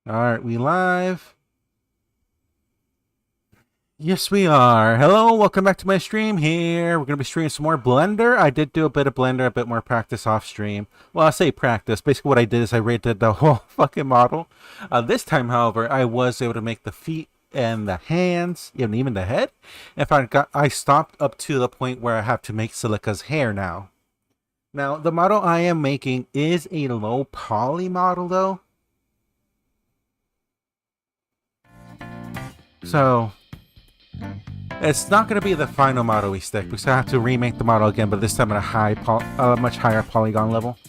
Alright, we live? Yes, we are. Hello, welcome back to my stream here. We're going to be streaming some more Blender. I did do a bit of Blender, a bit more practice off stream. Well, I say practice. Basically what I did is I redid the whole fucking model. This time, however, I was able to make the feet and the hands, and even the head. In fact, I stopped up to the point where I have to make Silica's hair now. Now, the model I am making is a low poly model, though. So it's not going to be the final model we stick because I have to remake the model again, but this time at a much higher polygon level.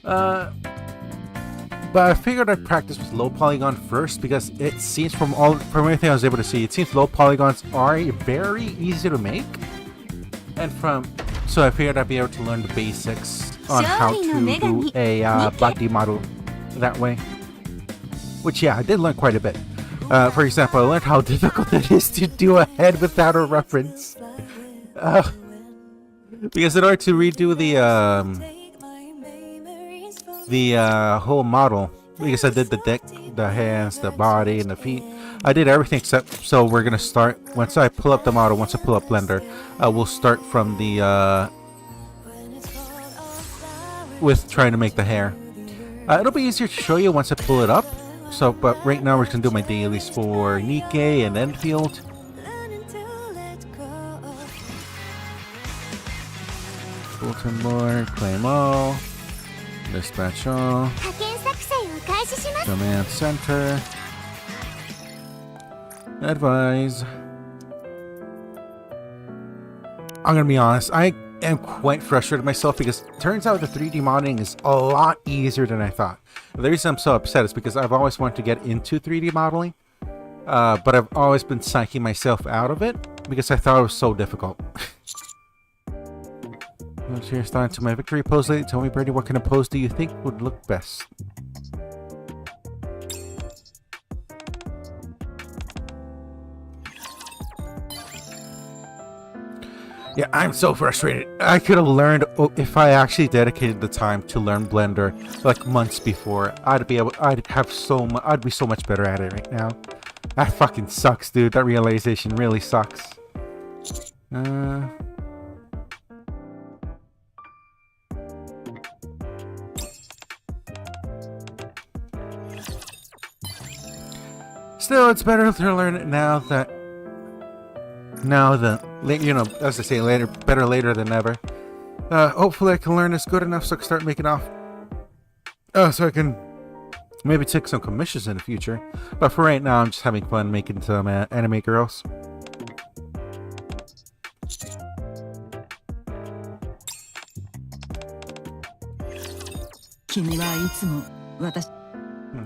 But I figured I'd practice with low polygon first because it seems from everything I was able to see, it seems low polygons are very easy to make. And so I figured I'd be able to learn the basics on how to do a body model that way. Which, yeah, I did learn quite a bit. For example, I learned how difficult it is to do a head without a reference. Because in order to redo the whole model, because I did the deck, the hands, the body, and the feet, I did everything except. So we're gonna start once I pull up the model. Once I pull up Blender, we'll start from the with trying to make the hair. It'll be easier to show you once I pull it up. So, but right now we're just gonna do my dailies for Nikkei and Enfield. Bulletin board, claim all, dispatch all, command center, advise. I'm gonna be honest, I am quite frustrated with myself because it turns out the 3D modeling is a lot easier than I thought. The reason I'm so upset is because I've always wanted to get into 3D modeling, but I've always been psyching myself out of it because I thought it was so difficult. Here's starting to my victory pose. Lady, tell me, Brady, what kind of pose do you think would look best? Yeah, I'm so frustrated. I could have learned if I actually dedicated the time to learn Blender like months before. I'd be so much better at it right now. That fucking sucks, dude. That realization really sucks. Still, it's better to learn it now that. You know, as I say, better later than never. Hopefully I can learn this good enough so I can start making off. So I can maybe take some commissions in the future. But for right now, I'm just having fun making some anime girls.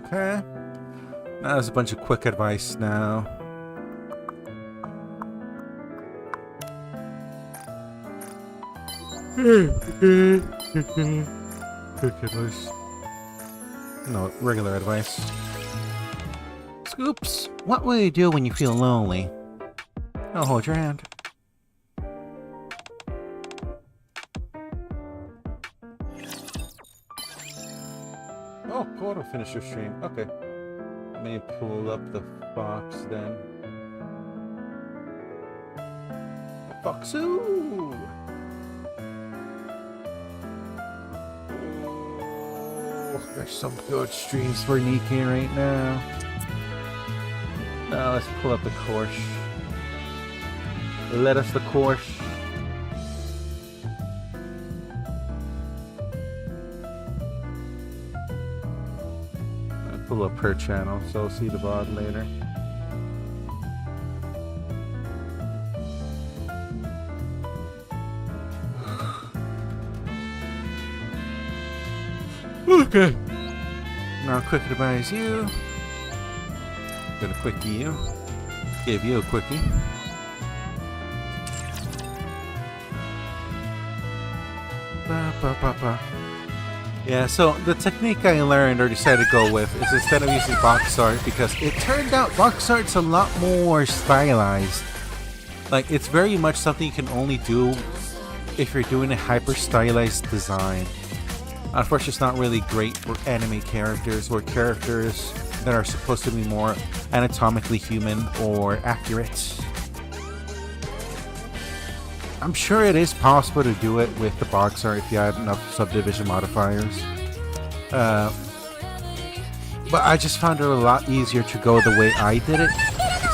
Okay. Now there's a bunch of quick advice now. Quick advice. No, regular advice. Scoops, what will you do when you feel lonely? I'll hold your hand. Oh, cool, to finish your stream. Okay. Let me pull up the fox then. Foxoo! There's some good streams for Nikkei right now. Now let's pull up the course. Let us the course. I'll pull up per channel, so I'll see the VOD later. Okay. Now quick advise you. Gonna quickie you. Give you a quickie. Ba, ba, ba, ba. Yeah, so the technique I learned or decided to go with is instead of using box art, because it turned out box art's a lot more stylized. Like, it's very much something you can only do if you're doing a hyper stylized design. Unfortunately, it's not really great for anime characters, where characters that are supposed to be more anatomically human or accurate. I'm sure it is possible to do it with the box art if you have enough subdivision modifiers. But I just found it a lot easier to go the way I did it.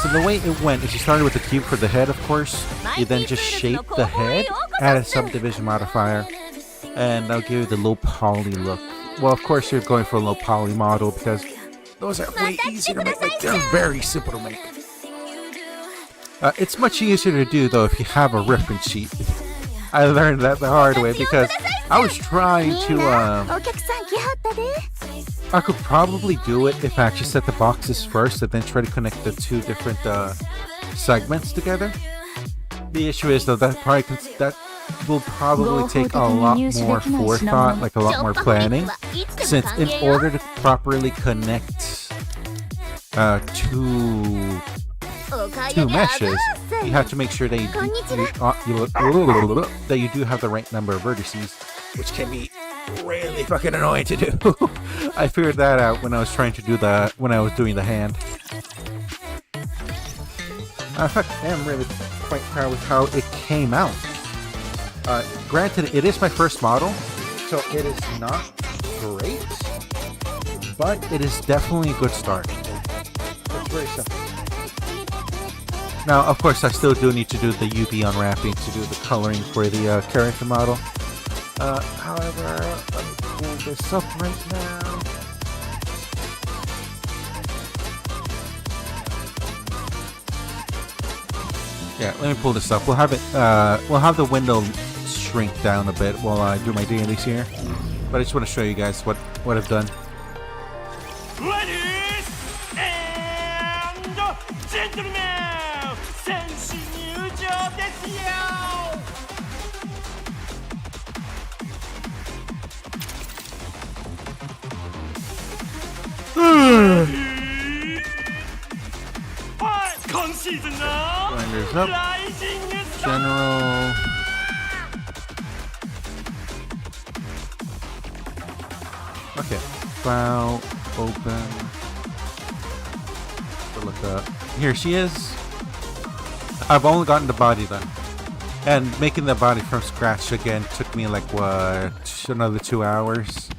So the way it went is you started with the cube for the head, of course. You then just shape the head, add a subdivision modifier, and that'll give you the low poly look. Well, of course you're going for a low poly model because those are way easier to make. Like, they're very simple to make. It's much easier to do though if you have a reference sheet. I learned that the hard way because I was trying to I could probably do it if I actually set the boxes first and then try to connect the two different segments together. The issue is though that will probably take a lot more forethought, like a lot more planning, since in order to properly connect two meshes, you have to make sure that you do have the right number of vertices, which can be really fucking annoying to do. I figured that out when I was trying to do that, when I was doing the hand. In fact, I am really quite proud with how it came out. Granted, it is my first model, so it is not great, but it is definitely a good start. It's very simple. Now, of course, I still do need to do the UV unwrapping to do the coloring for the character model. However, let me pull this up right now. Yeah, let me pull this up. We'll have it. We'll have the window shrink down a bit while I do my dailies here. But I just want to show you guys what I've done. Ladies and gentlemen, 選手入場ですよ。今シーズンの Blenders up. General. Okay. File. Open. Look up. Here she is. I've only gotten the body done. And making the body from scratch again took me like, what, another 2 hours?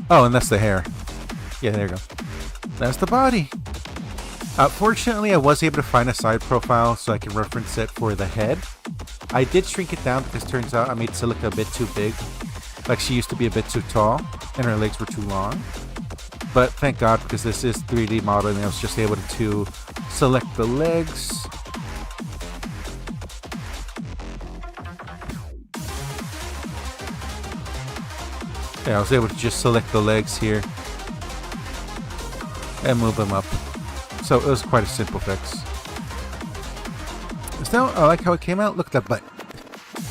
Oh, and that's the hair. Yeah, there you go. That's the body. Fortunately, I was able to find a side profile so I can reference it for the head. I did shrink it down because it turns out I made Silica a bit too big. Like, she used to be a bit too tall and her legs were too long. But thank God, because this is 3D modeling, I was just able to select the legs. Yeah, I was able to just select the legs here and move them up. So it was quite a simple fix. Still, I like how it came out. Look at that butt.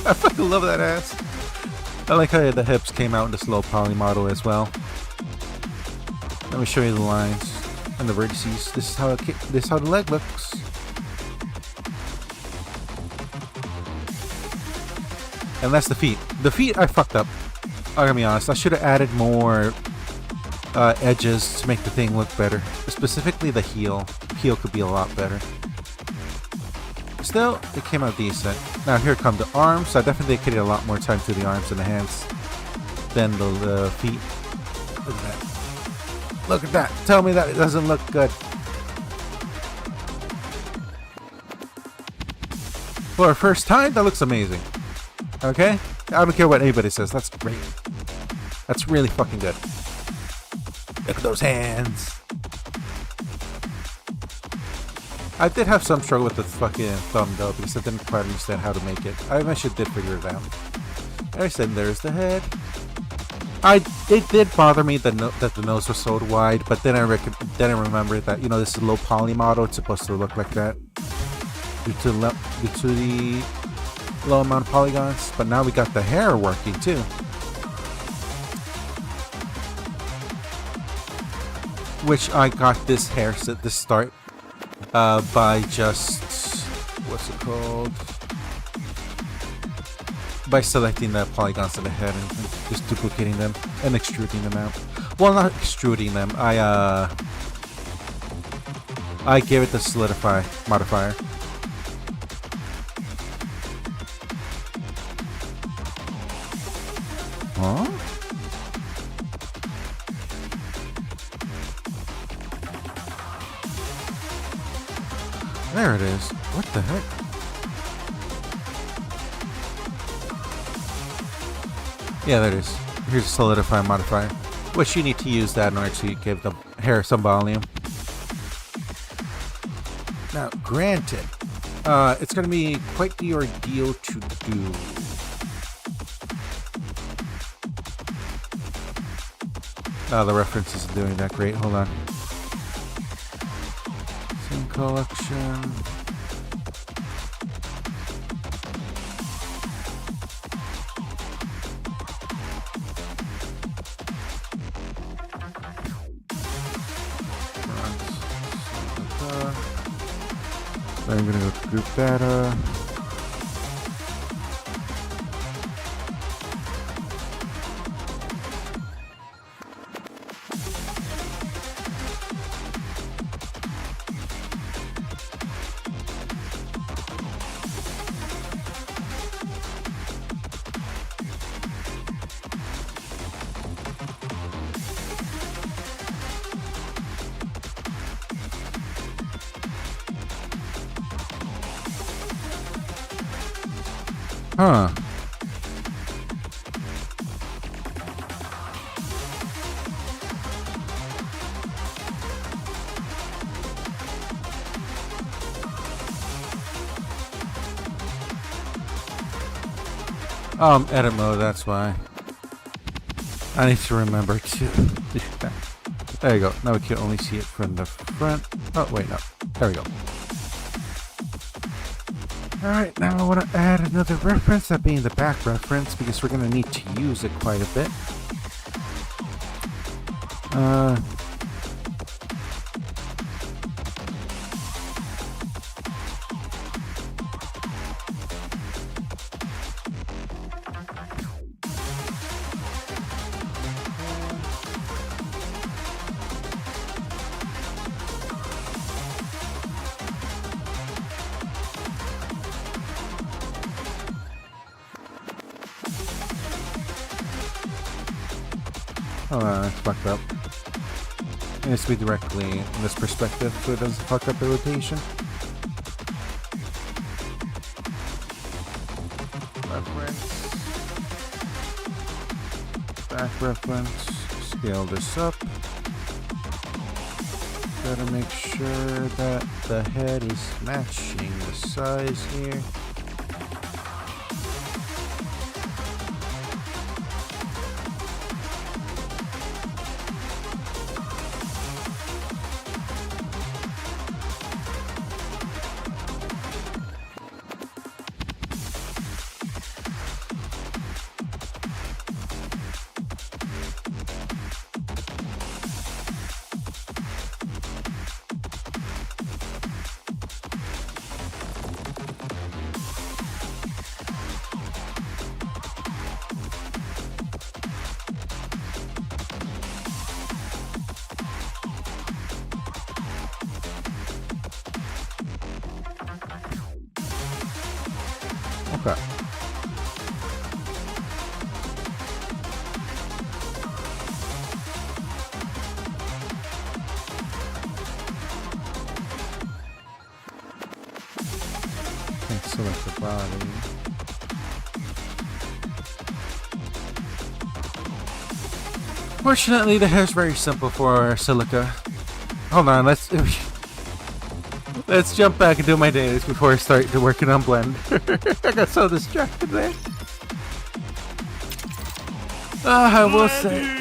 I fucking love that ass. I like how the hips came out in this low poly model as well. Let me show you the lines and the vertices. This is how the leg looks. And that's the feet. The feet I fucked up. I'm gonna be honest. I should have added more edges to make the thing look better. Specifically the heel. The heel could be a lot better. Still, it came out decent. Now here come the arms. I definitely dedicated a lot more time to the arms and the hands than the feet. Look at that. Look at that. Tell me that it doesn't look good. For a first time, that looks amazing. Okay? I don't care what anybody says. That's great. That's really fucking good. Look at those hands. I did have some struggle with the fucking thumb though, because I didn't quite understand how to make it. I eventually did figure it out. I said, there's the head. It did bother me that the nose was so wide, but then I remembered that, you know, this is a low poly model. It's supposed to look like that due to the low amount of polygons. But now we got the hair working too. Which I got this hair set to start by just, what's it called? by selecting the polygons of the head and just duplicating them and extruding them out. Well, not extruding them. I gave it the solidify modifier. Huh? There it is. What the heck? Yeah, there it is. Here's a solidify modifier, which you need to use that in order to give the hair some volume. Now, granted, it's going to be quite the ordeal to do. Oh, the reference isn't doing that great. Hold on. Same collection. I'm gonna go to group data. Huh. Edit mode, that's why. I need to remember to do that. There you go. Now we can only see it from the front. Oh, wait, no. There we go. Alright, now I want to add another reference, that being the back reference, because we're going to need to use it quite a bit. Hold on, that's fucked up. It needs to be directly in this perspective so it doesn't fuck up the rotation. Reference. Back reference. Scale this up. Gotta make sure that the head is matching the size here. Okay. And select the body. Fortunately, the hair is very simple for silica. Hold on, let's jump back and do my dailies before I start working on blend. I got so distracted there. I will say.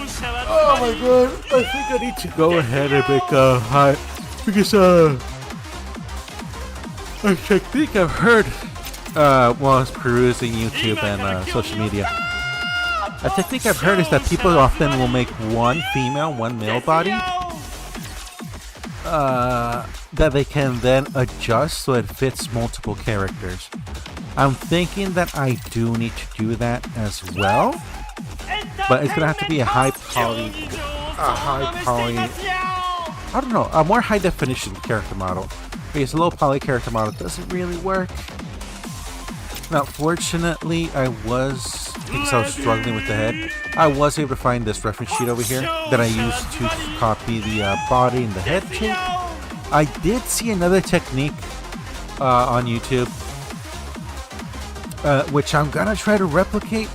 Oh my god, I think I need to go ahead and make a high, because I think I've heard while I was perusing YouTube and social media. A technique I've heard is that people often will make one female, one male body, that they can then adjust so it fits multiple characters. I'm thinking that I do need to do that as well, but it's gonna have to be a high poly, I don't know, a more high definition character model, because a low poly character model doesn't really work. Now, fortunately, because I was struggling with the head, I was able to find this reference sheet over here that I used to copy the body and the head shape. I did see another technique on YouTube, which I'm gonna try to replicate,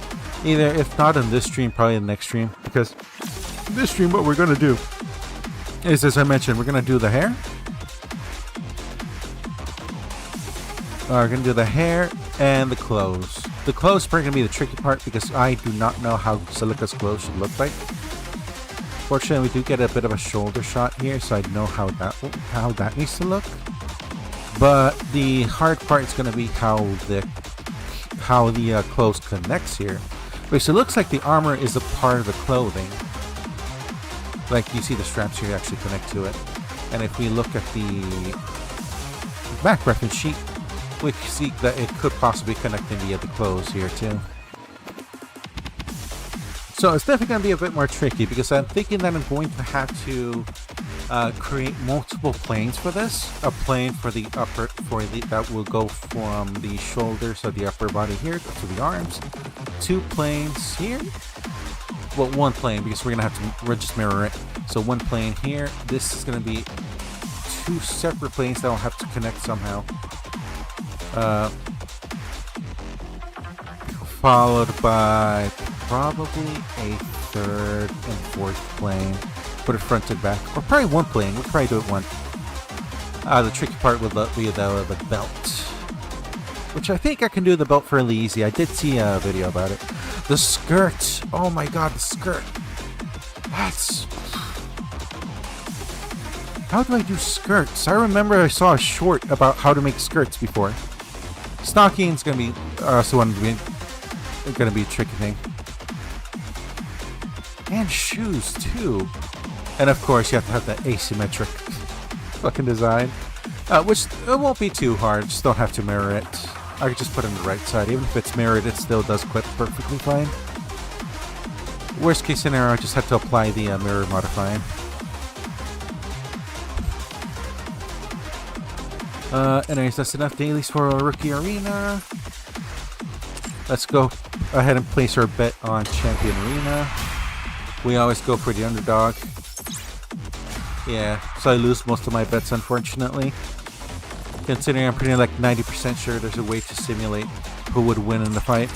either if not in this stream, probably in the next stream, because this stream what we're gonna do is, as I mentioned, we're gonna do the hair. We're gonna do the hair and the clothes. The clothes are gonna be the tricky part because I do not know how Silica's clothes should look like. Fortunately, we do get a bit of a shoulder shot here, so I know how that needs to look. But the hard part is gonna be how the clothes connects here. Because it looks like the armor is a part of the clothing. Like you see the straps here actually connect to it. And if we look at the back reference sheet, we see that it could possibly connect via the clothes here too. So it's definitely going to be a bit more tricky because I'm thinking that I'm going to have to create multiple planes for this. A plane for the upper, that will go from the shoulders of the upper body here to the arms. 2 planes here. Well, 1 plane because we're going to have to just mirror it. So 1 plane here. This is going to be 2 separate planes that will have to connect somehow. Followed by probably a 3rd and 4th plane. Put it front and back. Or probably 1 plane. We'll probably do it 1. The tricky part would be the belt. Which I think I can do the belt fairly easy. I did see a video about it. The skirt. Oh my god, the skirt. That's... How do I do skirts? I remember I saw a short about how to make skirts before. Stocking's gonna be also gonna be a tricky thing. And shoes too. And of course you have to have that asymmetric fucking design. Which it won't be too hard, just don't have to mirror it. I could just put it on the right side. Even if it's mirrored, it still does clip perfectly fine. Worst case scenario, I just have to apply the mirror modifying. Anyways, that's enough dailies for a rookie arena. Let's go ahead and place our bet on champion arena. We always go for the underdog. Yeah, so I lose most of my bets, unfortunately. Considering I'm pretty like 90% sure there's a way to simulate who would win in the fight.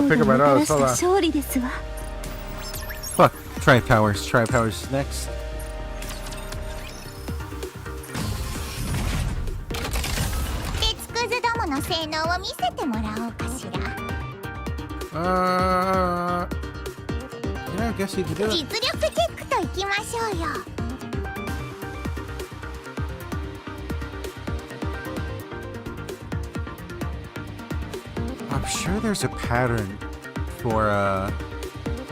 Pick up my nose, hold on. Fuck, Tribe Powers. Tribe Powers is next. Yeah, I guess you could do it. I'm sure there's a pattern for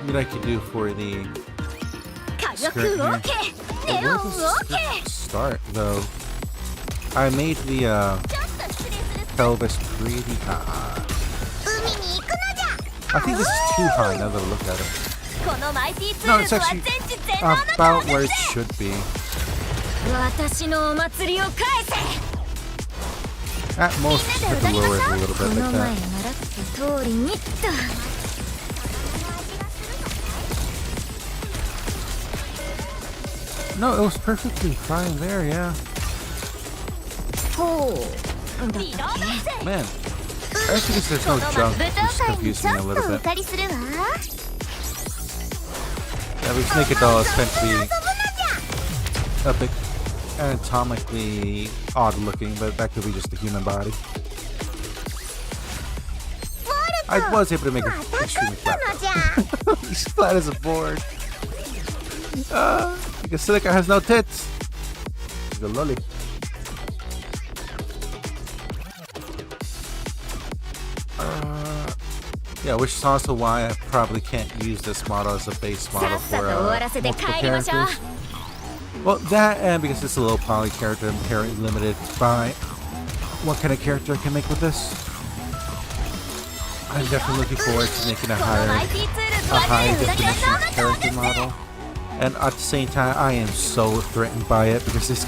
what I could do for the skirt here. But where does the start though? I made the pelvis pretty high. I think this is too high now that I look at it. No, it's actually about where it should be. At most, just have to lower it a little bit like that. No, it was perfectly fine there, yeah. Man, I think there's no jump, which is confusing me a little bit. Yeah, these naked dolls tend to be a bit anatomically odd looking, but that could be just the human body. I was able to make it extremely flat. He's flat as a board. Because Silica has no tits. He's a lolly. Yeah, which is also why I probably can't use this model as a base model for multiple characters. Well, that and because it's a low poly character, I'm very limited by what kind of character I can make with this. I'm definitely looking forward to making a high definition character model. And at the same time, I am so threatened by it because it's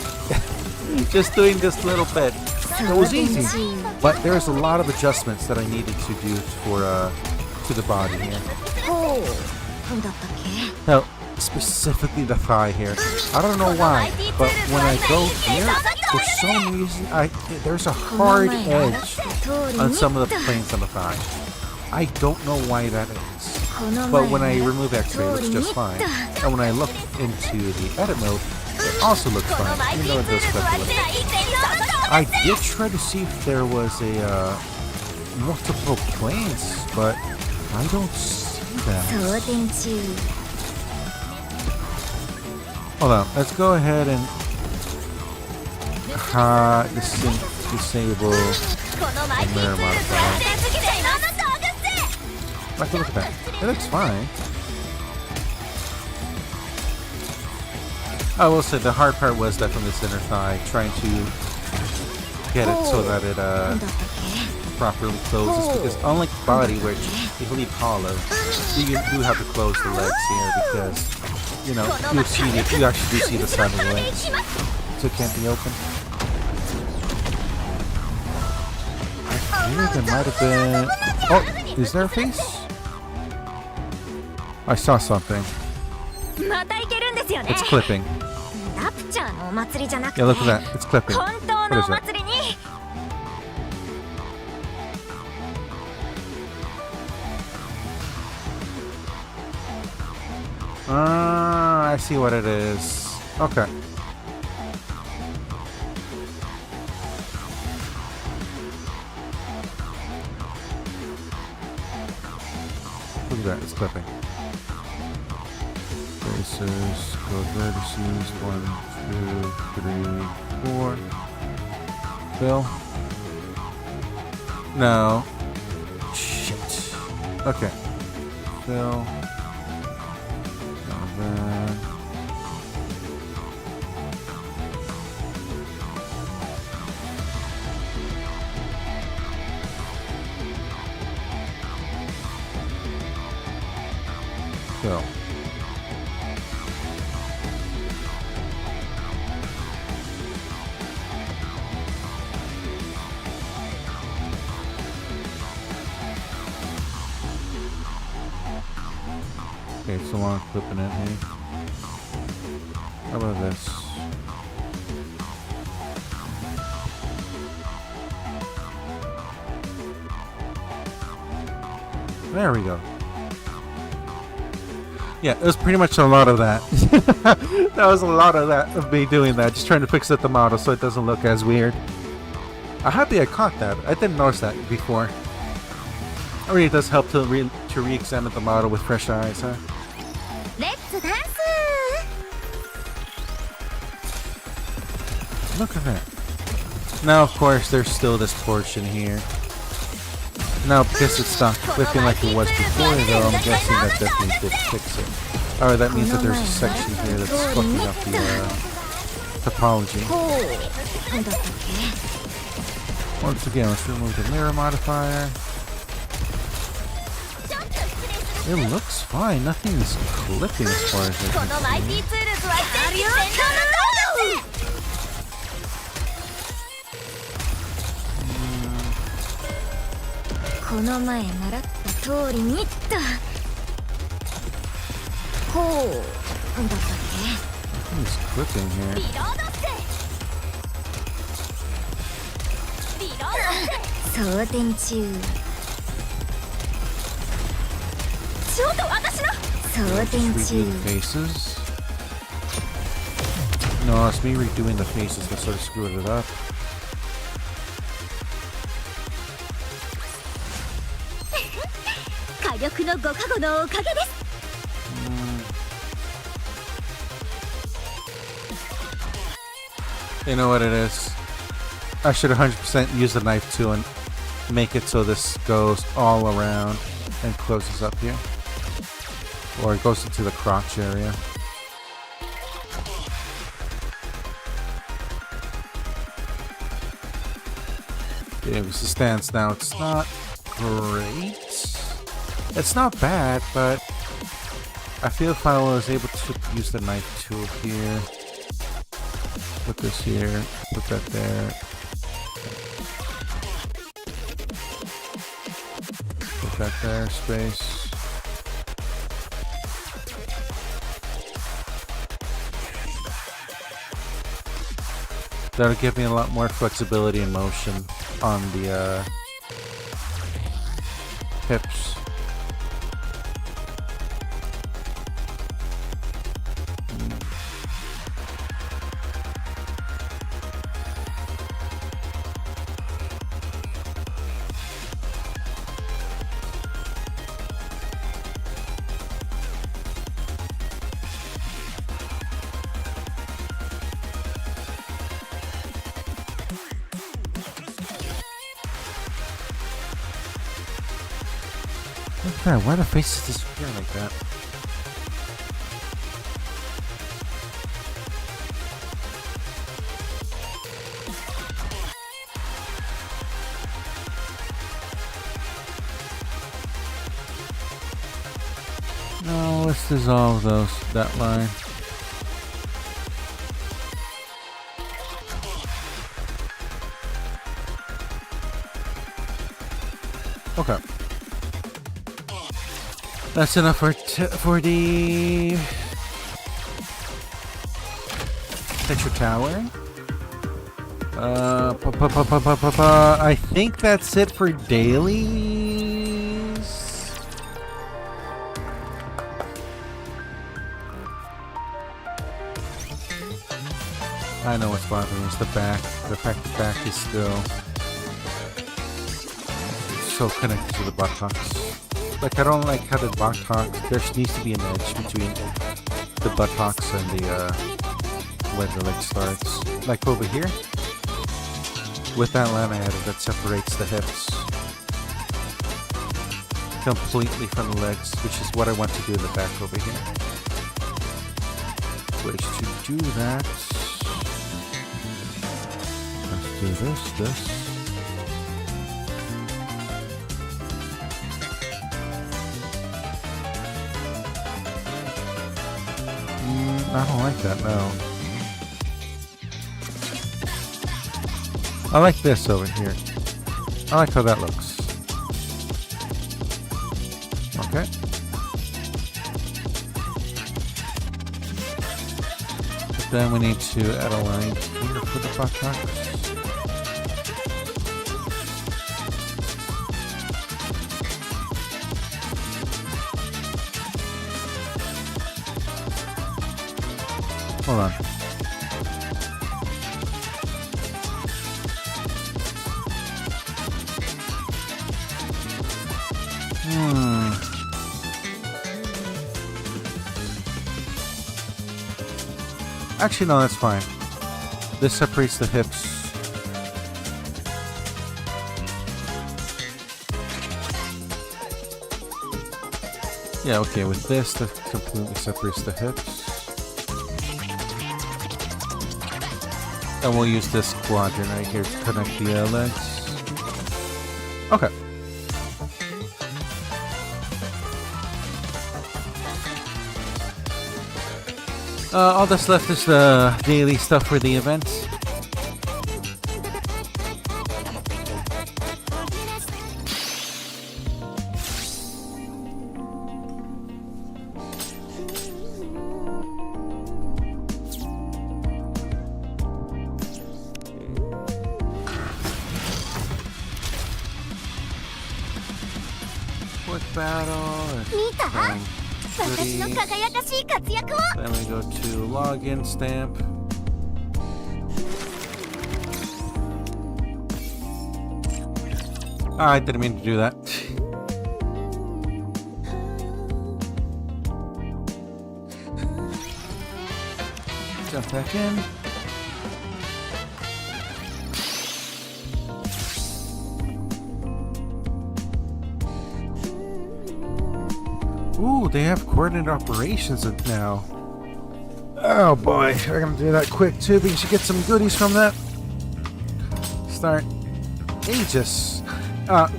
just doing this little bit. It was easy, but there's a lot of adjustments that I needed to do for to the body here. Now, specifically the thigh here. I don't know why, but when I go here, for some reason, there's a hard edge on some of the planes on the thigh. I don't know why that is. But when I remove X-ray, it looks just fine. And when I look into the edit mode, it also looks fine, even though it does clip a little. I did try to see if there was a multiple planes, but I don't see that. Hold on, let's go ahead and disable the mirror modifier. Like, look at that. It looks fine. I will say the hard part was definitely this inner thigh, trying to get it so that it properly closes, because unlike body, which if you leave hollow, you do have to close the legs here because, you know, you actually do see the side of the legs, so it can't be open. I think there might have been... Oh, is there a face? I saw something. It's clipping. Yeah, look at that. It's clipping. What is that? I see what it is. Okay. Look at that. It's clipping. Faces, code vertices, 1, 2, 3, 4. Fill. No. Shit. Okay. Fill. Now then. Fill. Okay, so long clipping it here. How about this? There we go. Yeah, it was pretty much a lot of that. That was a lot of that, of me doing that, just trying to fix up the model so it doesn't look as weird. I'm happy I caught that. I didn't notice that before. It really does help to re-examine the model with fresh eyes, huh? Look at that. Now, of course, there's still this portion here. Now, because it's not clipping like it was before, though, I'm guessing that definitely did fix it. Alright, that means that there's a section here that's fucking up the topology. Once again, let's remove the mirror modifier. It looks fine. Nothing's clipping as far as I can see. Nothing's clipping here. Redo the faces. No, it's me redoing the faces that sort of screwed it up. 力のご加護のおかげです。 You know what it is? I should 100% use the knife too and make it so this goes all around and closes up here. Or it goes into the crotch area. Yeah, as it stands now, it's not great. It's not bad, but I feel if I was able to use the knife tool here, put this here, put that there, put that there, space. That'll give me a lot more flexibility and motion on the hips. Look at that, why the faces disappear like that? No, let's dissolve that line. Okay. That's enough for the picture tower. I think that's it for dailies. I know what's bothering me. It's the back. The fact the back is still so connected to the buttocks. Like, I don't like how the buttocks, there needs to be an edge between the buttocks and the, where the leg starts. Like over here, with that line I added that separates the hips completely from the legs, which is what I want to do in the back over here. Which to do that, let's do this. I don't like that, no. I like this over here. I like how that looks. Okay. But then we need to add a line here for the buttocks. Hold on. Actually, no, that's fine. This separates the hips. Yeah, okay, with this, that completely separates the hips. And we'll use this quadrant right here to connect the legs. Okay. All that's left is the daily stuff for the event. Quick battle. Then we go to login stamp. I didn't mean to do that. Jump back in. Ooh, they have coordinated operations now. Oh boy, we're gonna do that quick too because you get some goodies from that. Start Aegis.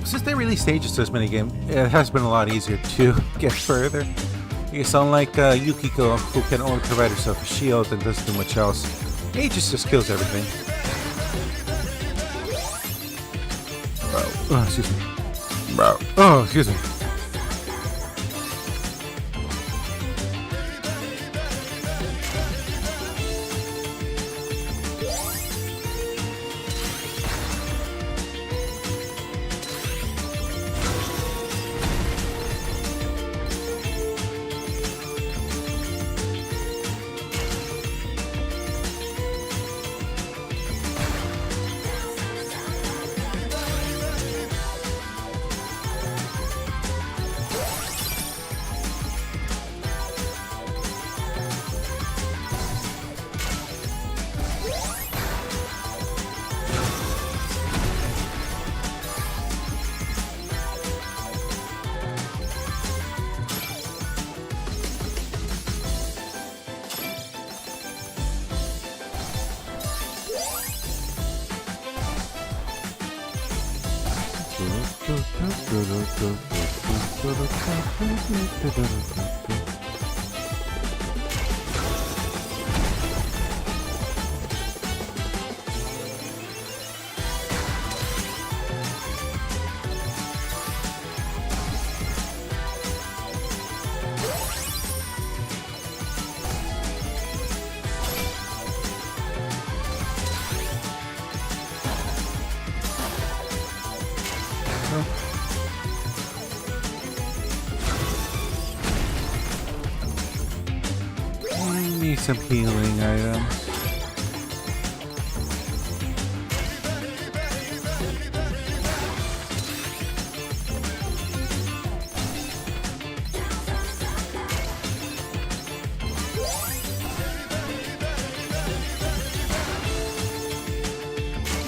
Since they released Aegis to this minigame, it has been a lot easier to get further. Because unlike Yukiko, who can only provide herself a shield and doesn't do much else, Aegis just kills everything. Oh, excuse me. Oh, excuse me. Need some healing items.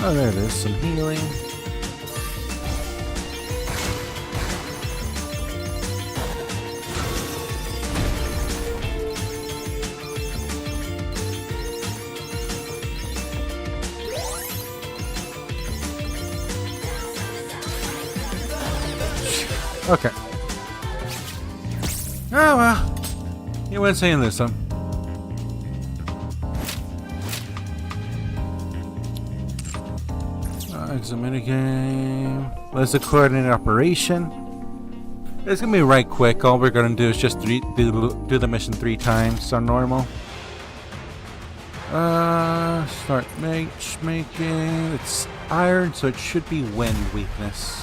Oh, there it is, some healing. Okay. Oh well. You went saying this, huh? It's a minigame. Let's a coordinated operation. It's gonna be right quick. All we're gonna do is just do the mission 3 times on normal. Start matchmaking. It's iron, so it should be wind weakness.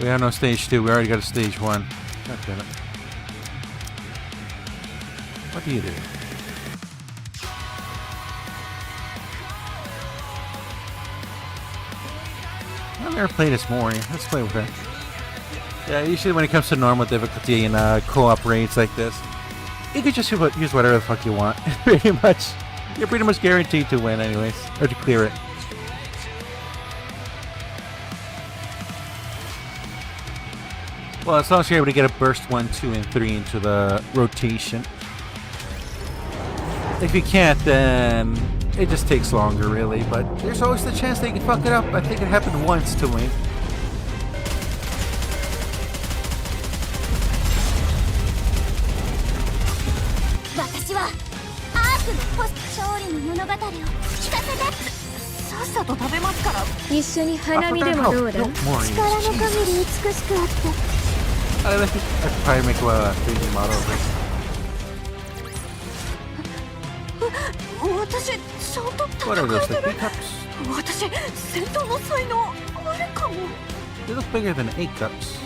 We have no stage 2, we already got a stage 1. God damn it. What do you do? I've never played as Mori. Let's play with her. Yeah, usually when it comes to normal difficulty and co-op raids like this, you can just use whatever the fuck you want. Pretty much. You're pretty much guaranteed to win anyways. Or to clear it. Well, as long as you're able to get a burst 1, 2, and 3 into the rotation. If you can't, then it just takes longer, really. But there's always the chance that you can fuck it up. I think it happened once to me. I could probably make a 3D model of this. 私ちゃんと What are 戦 those, え like てる B cups? 私戦闘の才能あるかも They look bigger than A cups.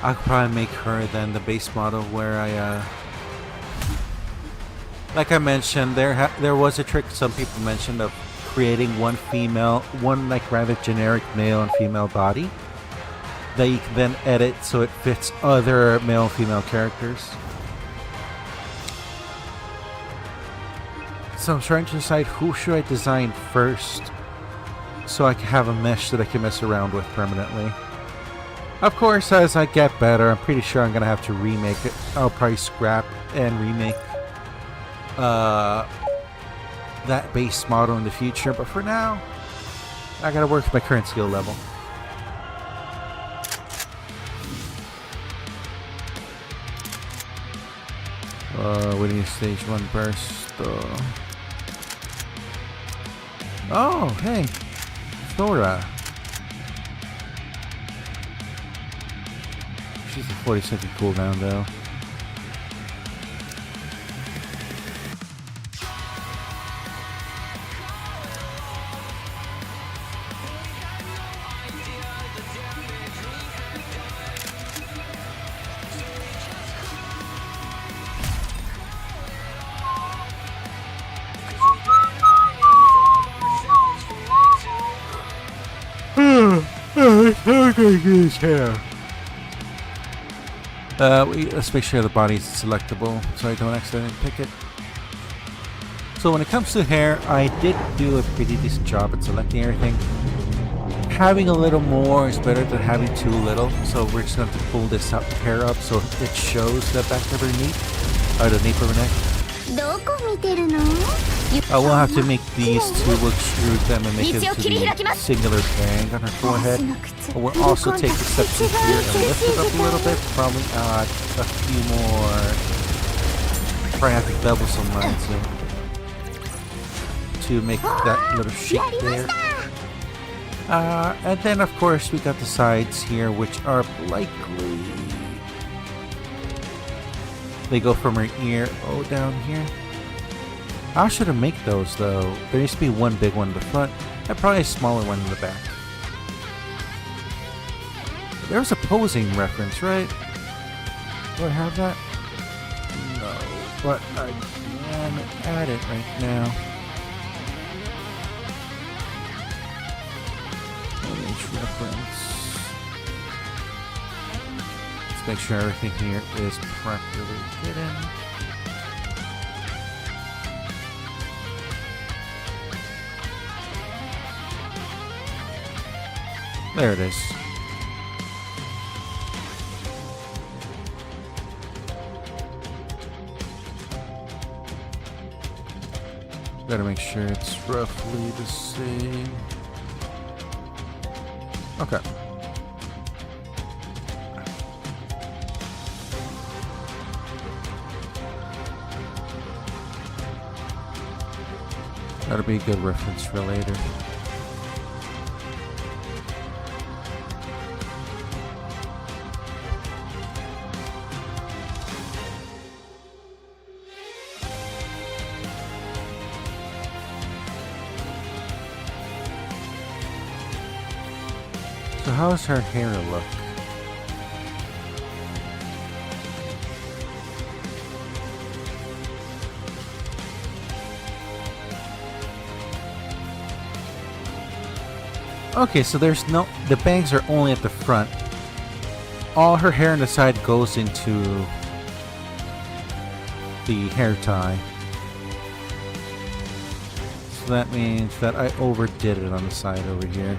I could probably make her then the base model where I, like I mentioned, there was a trick some people mentioned of creating one like rather generic male and female body that you can then edit so it fits other male and female characters. So I'm trying to decide who should I design first so I can have a mesh that I can mess around with permanently. Of course, as I get better, I'm pretty sure I'm going to have to remake it. I'll probably scrap and remake that base model in the future, but for now, I gotta work with my current skill level. We need stage 1 burst. Oh, hey, Thora. She's a 40-second cooldown though. Let's make sure the body's selectable so I don't accidentally pick it. So when it comes to hair, I did do a pretty decent job at selecting everything. Having a little more is better than having too little, so we're just going to have to pull this hair up so it shows the back of her knee, or the nape of her neck. どこ見てるの We'll have to make these two, we'll extrude them and make it into the singular bang on her forehead. But we'll also take the steps in here and lift it up a little bit, probably add a few more. Probably have to double some lines in to make that little shape there. And then of course we got the sides here, which are likely... They go from her ear, down here. How should I make those though? There needs to be one big one in the front, and probably a smaller one in the back. There's a posing reference, right? Do I have that? No, but I can add it right now. Image reference. Let's make sure everything here is properly hidden. There it is. Gotta make sure it's roughly the same. Okay. That'll be a good reference for later. So how does her hair look? Okay, so there's no... The bangs are only at the front. All her hair on the side goes into the hair tie. So that means that I overdid it on the side over here.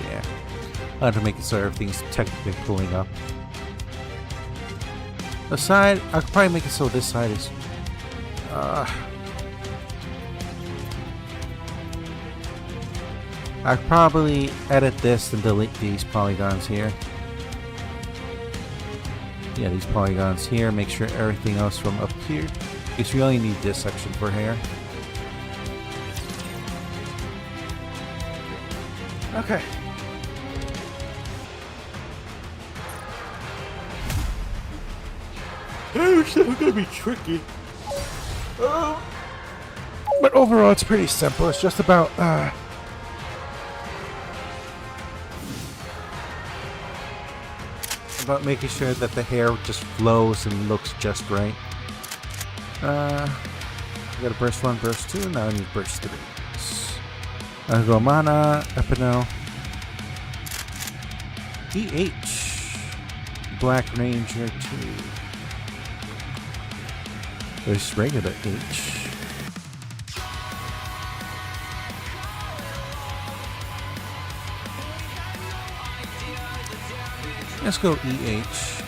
Yeah. I have to make it so everything's technically pulling up. The side, I could probably make it so this side is... I'd probably edit this and delete these polygons here. Yeah, these polygons here. Make sure everything else from up here. Because we only need this section for hair. Okay. It's gonna be tricky. But overall, it's pretty simple. It's just about making sure that the hair just flows and looks just right. I got a burst 1, burst 2, now I need burst 3. I'll go mana, Epinel, EH, Black Ranger 2. There's regular H. Let's go EH.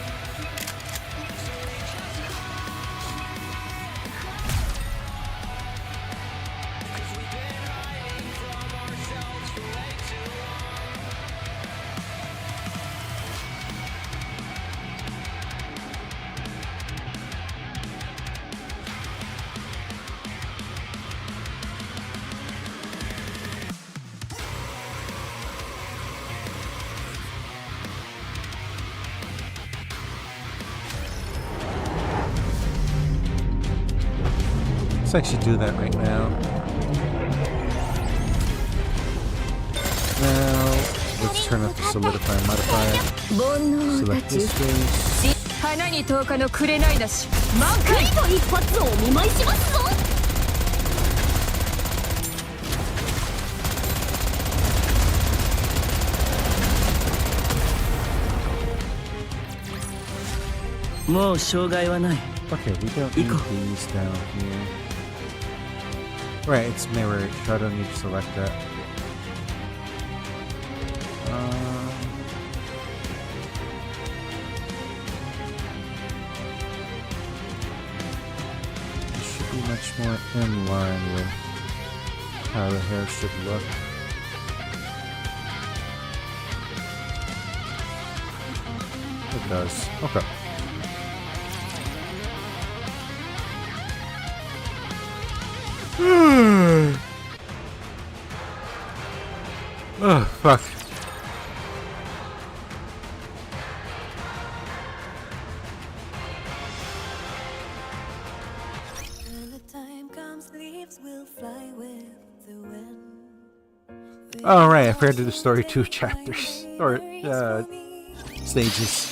Let's actually do that right now. Now, let's turn off the solidify modifier. Select this face. 花に10日の紅だし満開と一発をお見舞いしますぞ。もう障害はない。 Okay, we don't need these down here. Right, it's mirrored, so I don't need to select that. It should be much more in line with how the hair should look. It does. Okay. Oh, fuck. Oh, right, I forgot to do the story 2 chapters. Or, stages.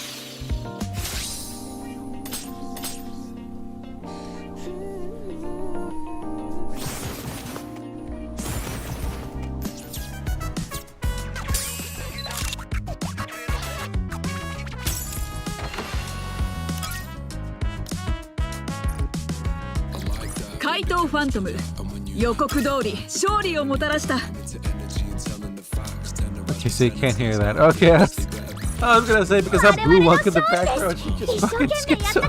Kaito Phantom 予告通り勝利をもたらした。 Okay, so you can't hear that. Okay, I was gonna say because that blue one in the background, she just fucking schizo.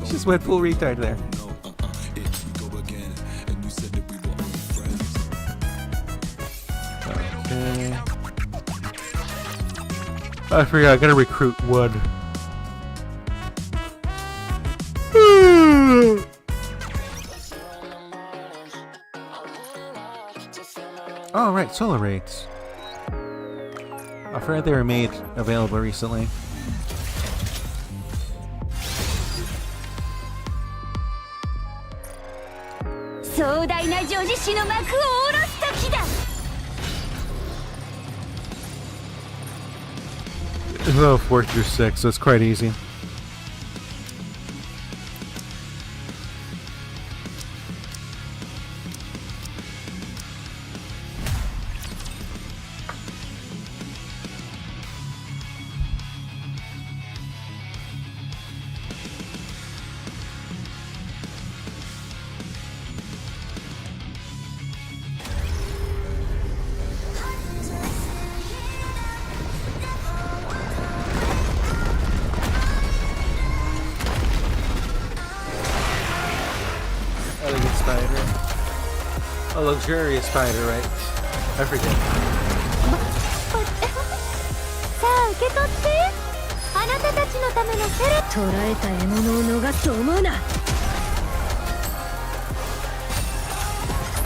She just went full retard there. Okay. I forgot, I gotta recruit one. Oh, right, solar raids. I forgot they were made available recently. Oh, 4 through 6, so it's quite easy. Elegant spider. A luxurious spider, right? I forget. さあ受け取ってあなたたちのためのセレ捕らえた獲物を逃すと思うな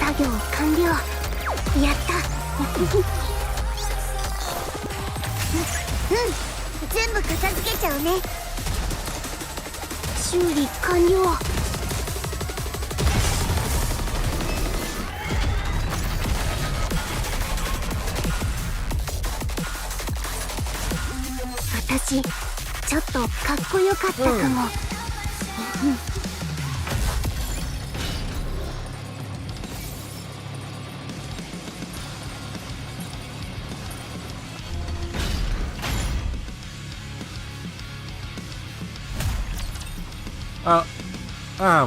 作業完了やった全部片付けちゃうね修理完了。私ちょっとかっこよかったかも。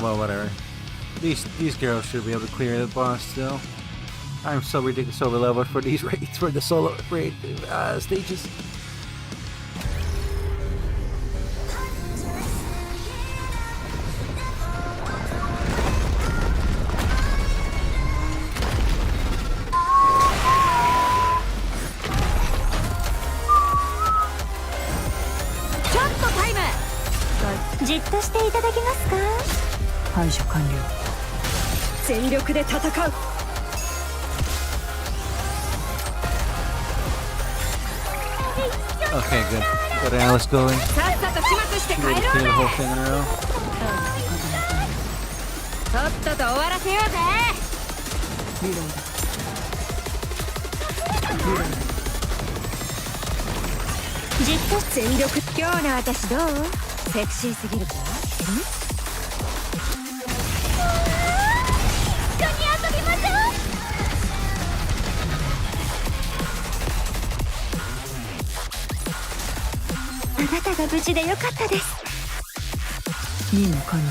Well, whatever. These girls should be able to clear the boss still. I'm so ridiculous over leveled for these raids, for the solo raid stages. Short time. じっとしていただけますか。排除完了。全力で戦う。Okay, good. Got Alice going. さっさと始末して帰ろう Clear ぜ。 the whole thing in a row. とっとと終わらせようぜ。じっと全力。今日の私どう？セクシーすぎるか？一緒に遊びましょう。あなたが無事でよかったです。任務完了。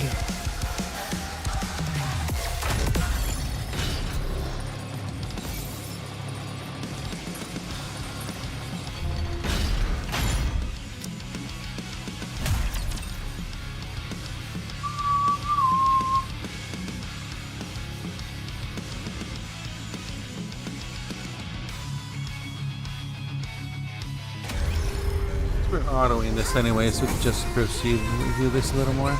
We're autoing this anyway, so we can just proceed and review this a little more.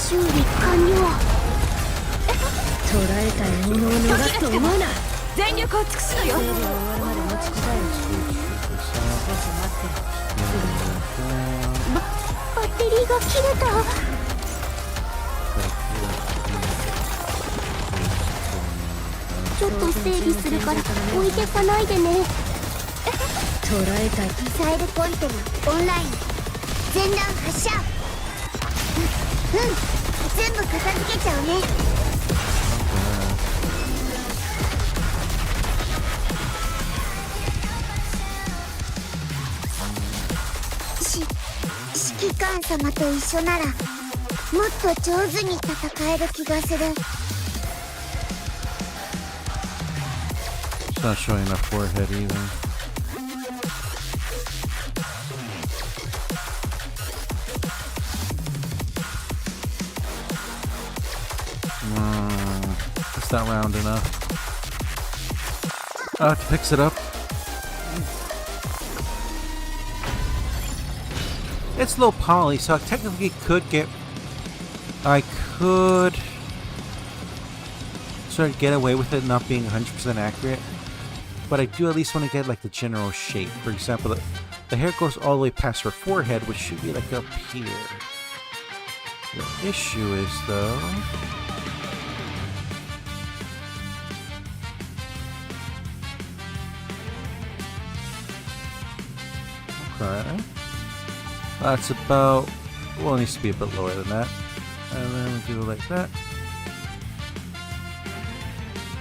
Shuri完了。捕らえた獲物を逃すと思うな。全力を尽くすのよ。終わるまで持ちこたえる。少し待ってる。バッテリーが切れた。ちょっと整備するから置いてかないでね。捕らえたい。ミサイルポイントがオンライン。全弾発射。全部片付けちゃうね。指揮官様と一緒ならもっと上手に戦える気がする。It's not showing my forehead either. It's not round enough. I'll have to fix it up. It's low poly, so I technically could get... I could... sort of get away with it not being 100% accurate. But I do at least want to get like the general shape. For example, the hair goes all the way past her forehead, which should be like up here. The issue is though... Okay. That's about... well, it needs to be a bit lower than that. And then we do it like that.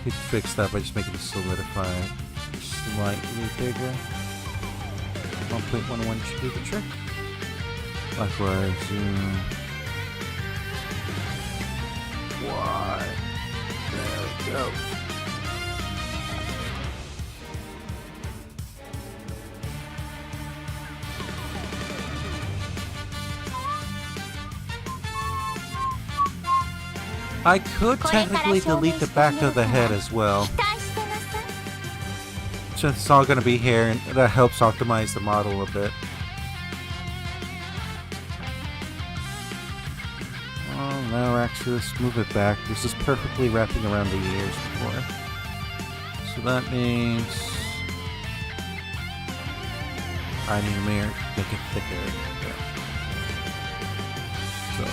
You can fix that by just making it solidify slightly bigger. 1.11 should do the trick. Likewise, why? There we go. I could technically delete the back of the head as well. Since it's all going to be hair, and that helps optimize the model a bit. Oh no. No, actually, let's move it back. This is perfectly wrapping around the ears before. So that means I need to make it thicker. Yeah. So 1.5.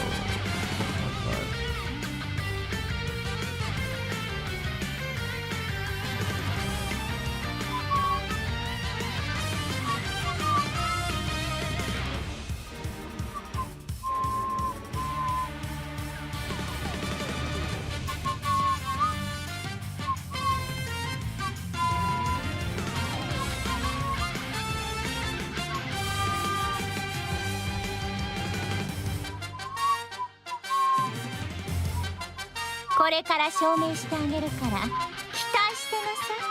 これから証明してあげるから期待してなさい。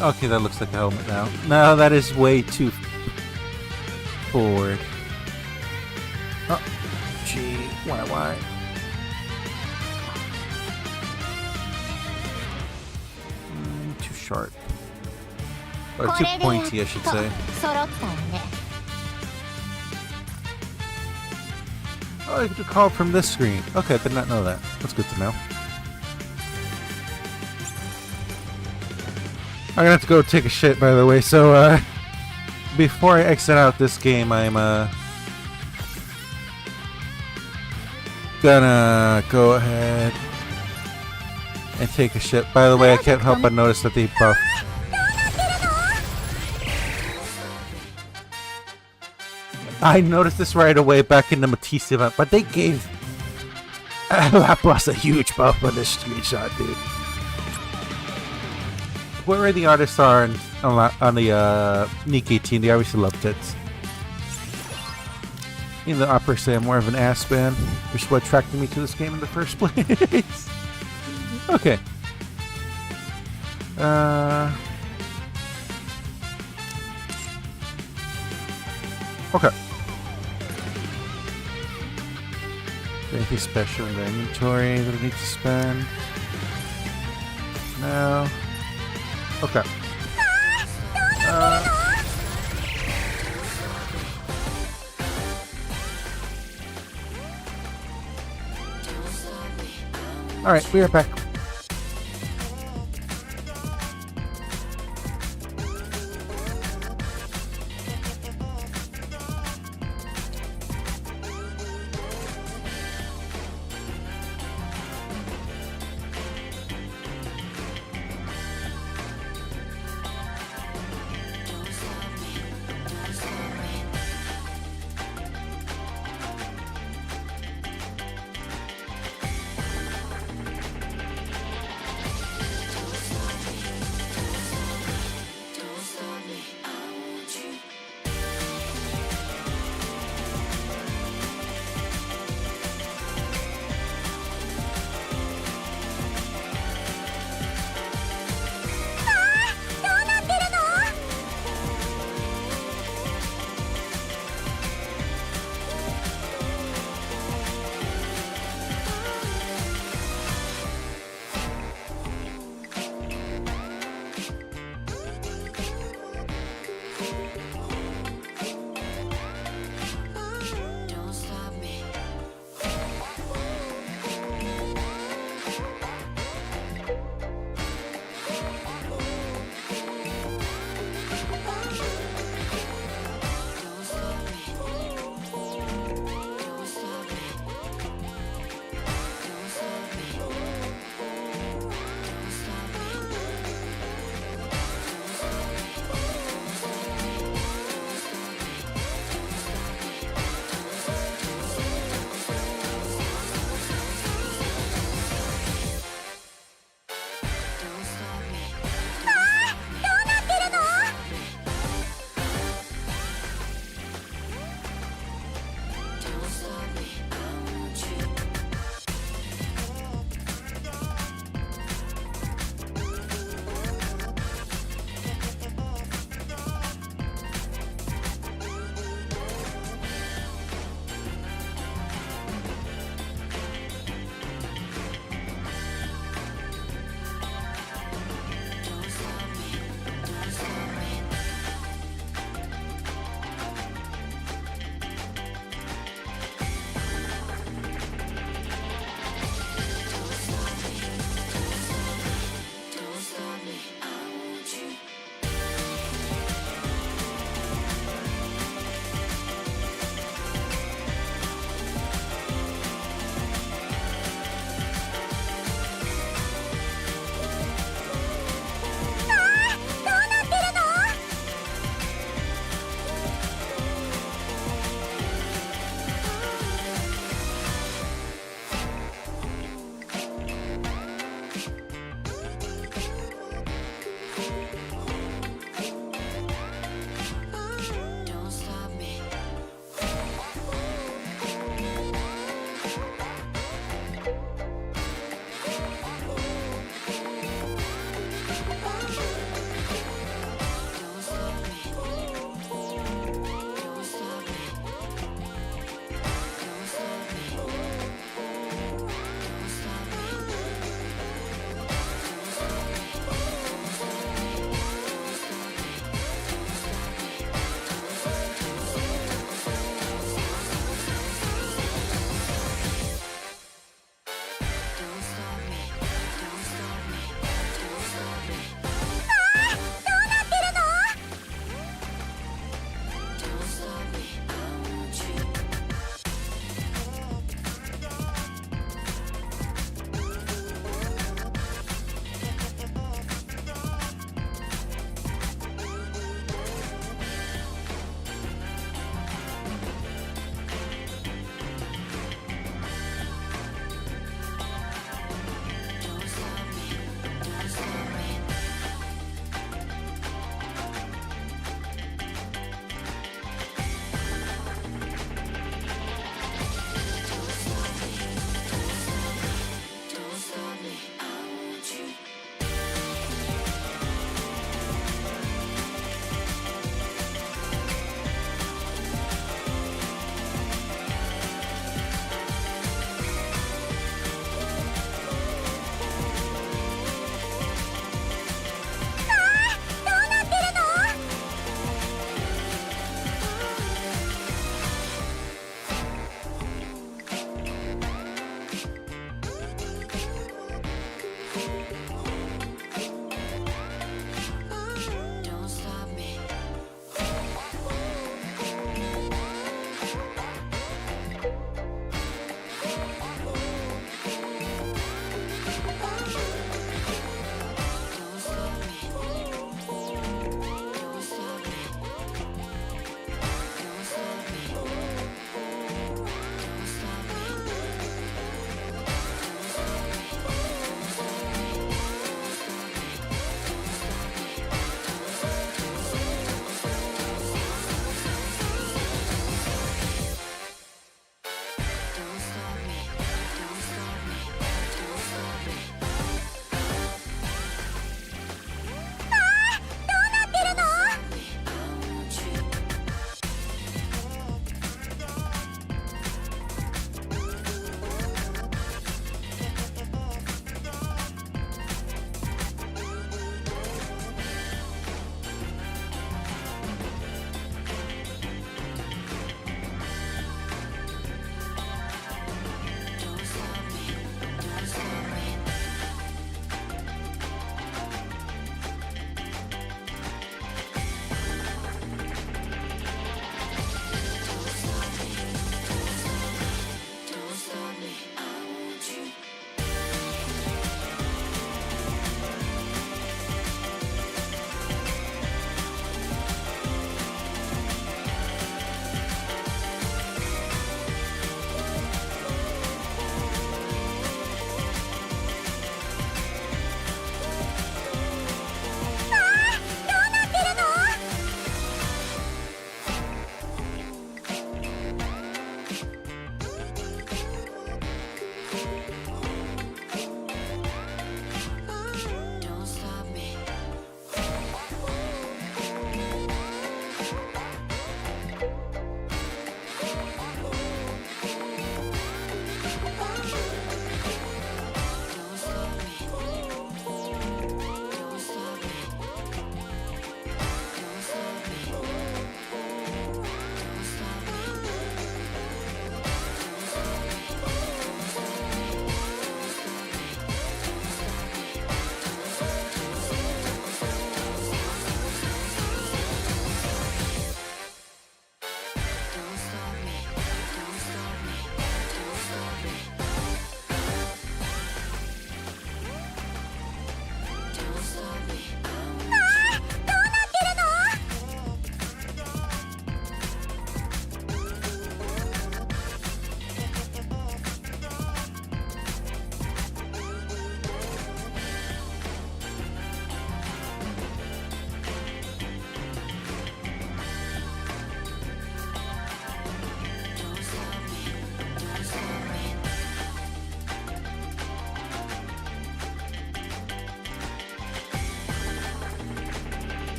Okay, that looks like a helmet now. No, that is way too forward. Oh, gee, why? Too sharp. Or too pointy, I should say. 揃ったわね。 Oh, you can call from this screen. Okay, I did not know that. That's good to know. I'm gonna have to go take a shit, by the way, so, before I exit out this game, I'm, gonna go ahead and take a shit. By the way, I can't help but notice that they buffed. I noticed this right away back in the Matisse event, but they gave Lapras a huge buff on this screenshot, dude. Whoever the artists are on the Nikkei team, they obviously love tits. In the opera say I'm more of an ass fan, which is what attracted me to this game in the first place. Okay. Okay. Anything special in the inventory that I need to spend? No. Okay. Alright, we are back.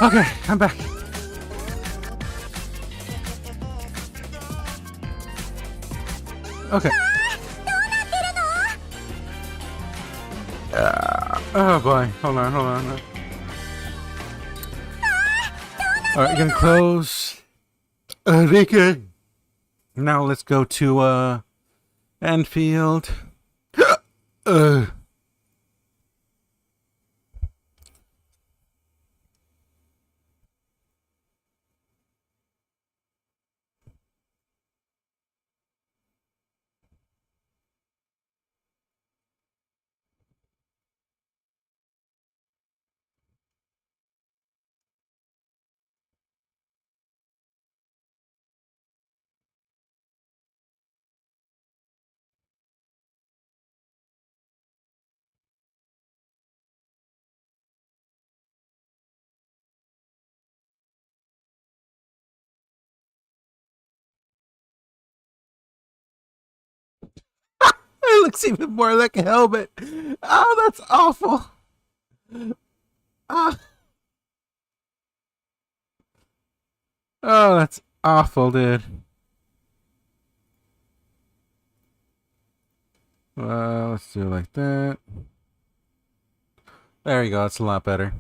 Okay, I'm back. Okay. Oh boy. Hold on. Alright, gonna close. Okay. Now let's go to Enfield. uh. It looks even more like a helmet. Oh, that's awful. Oh, oh that's awful, dude. Well, let's do it like that. There you go. It's a lot better.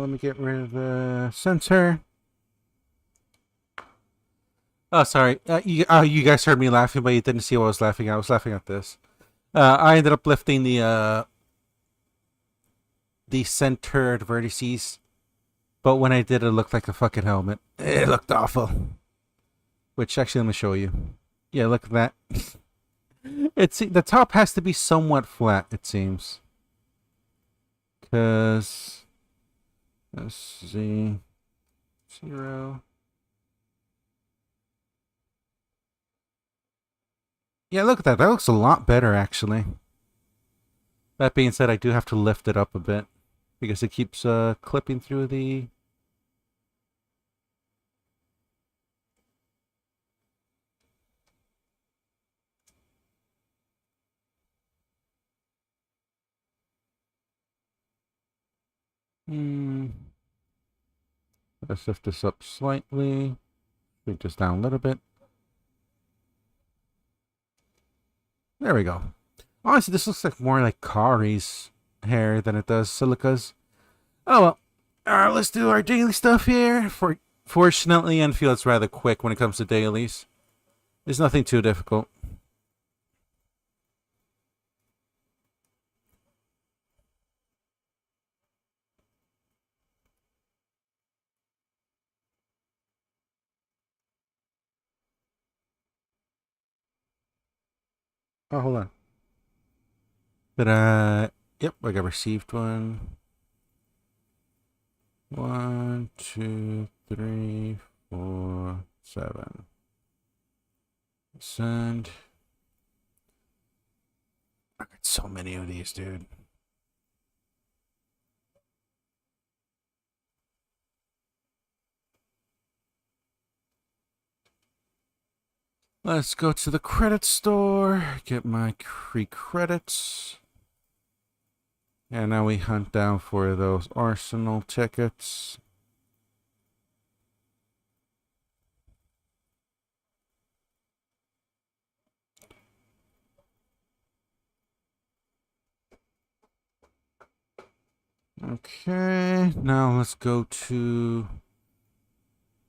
Let me get rid of the sensor. Oh, sorry. You guys heard me laughing, but you didn't see what I was laughing at. I was laughing at this. I ended up lifting the centered vertices, but when I did, it looked like a fucking helmet. It looked awful. Which actually, let me show you. Yeah, look at that. It's the top has to be somewhat flat. It seems. Cause let's see, 0. Yeah, look at that. That looks a lot better, actually. That being said, I do have to lift it up a bit because it keeps clipping through the. Let's lift this up slightly. Bring this down a little bit. There we go. Honestly, this looks like more like Kari's hair than it does Silica's. Oh well. Let's do our daily stuff here. Fortunately, Enfield's rather quick when it comes to dailies. There's nothing too difficult. Oh, hold on. But yep, I got received one. 1, 2, 3, 4, 7. Send. I got so many of these, dude. Let's go to the credit store, get my free credits. And now we hunt down for those Arsenal tickets. Okay, now let's go to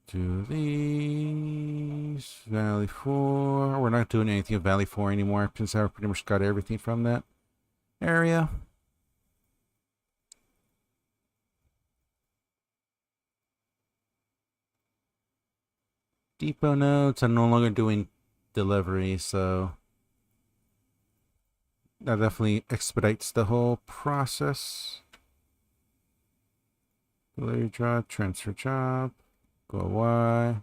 do these. Valley 4. We're not doing anything at Valley 4 anymore since I pretty much got everything from that area. Depot notes. I'm no longer doing delivery, so that definitely expedites the whole process. Delivery job, transfer job, go Y,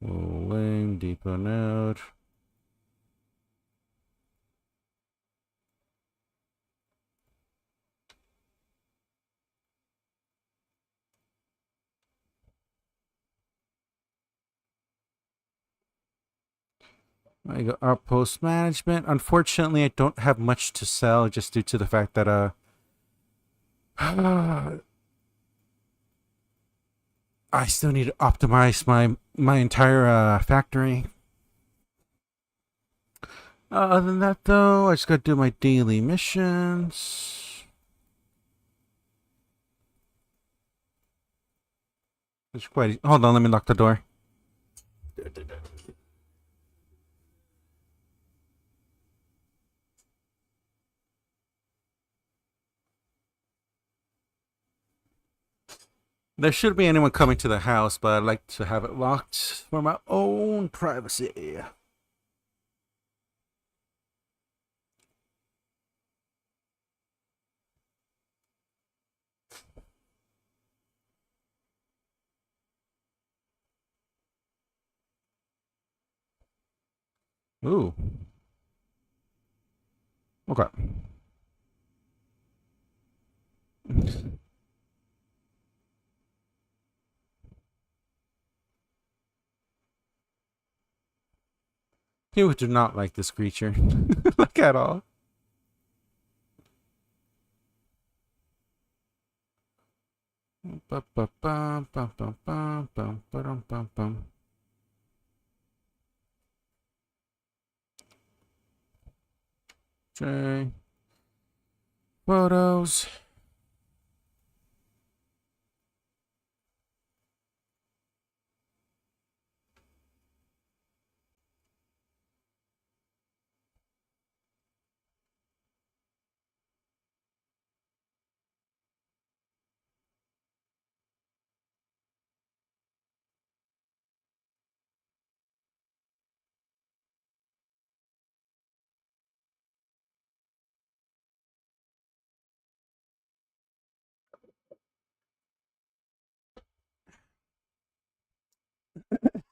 link, depot node. I go outpost management. Unfortunately, I don't have much to sell just due to the fact that I still need to optimize my entire factory. Other than that, though, I just gotta do my daily missions. It's quite. Hold on, let me lock the door. There should be anyone coming to the house, but I'd like to have it locked for my own privacy. Ooh. Okay. People do not like this creature. Like at all. Okay. Photos.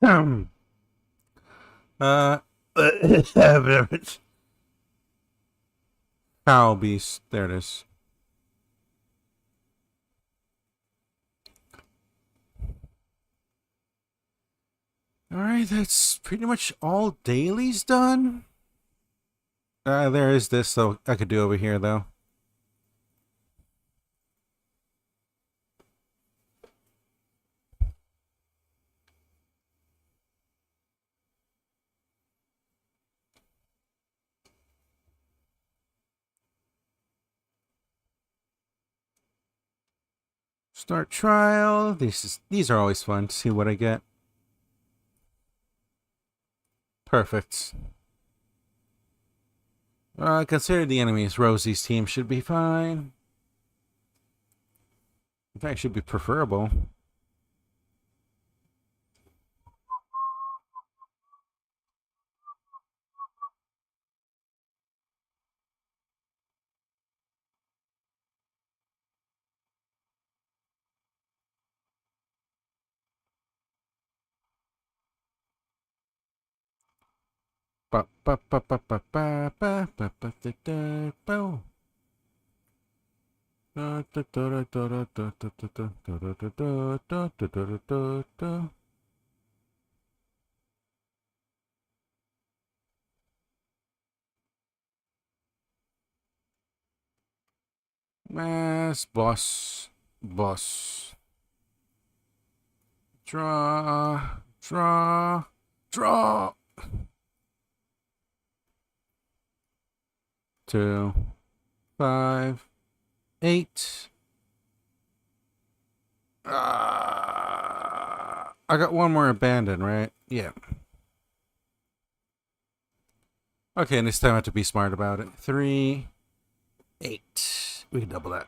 uh, Foul beast. There it is. Alright, that's pretty much all dailies done. There is this, though, I could do over here, though. Start trial. These are always fun to see what I get. Perfect. Consider the enemies. Rosie's team should be fine. In fact, should be preferable. Mass boss. Draw. 2, 5, 8. I got one more abandoned, right? Yeah. Okay, and this time I have to be smart about it. 3, 8. We can double that.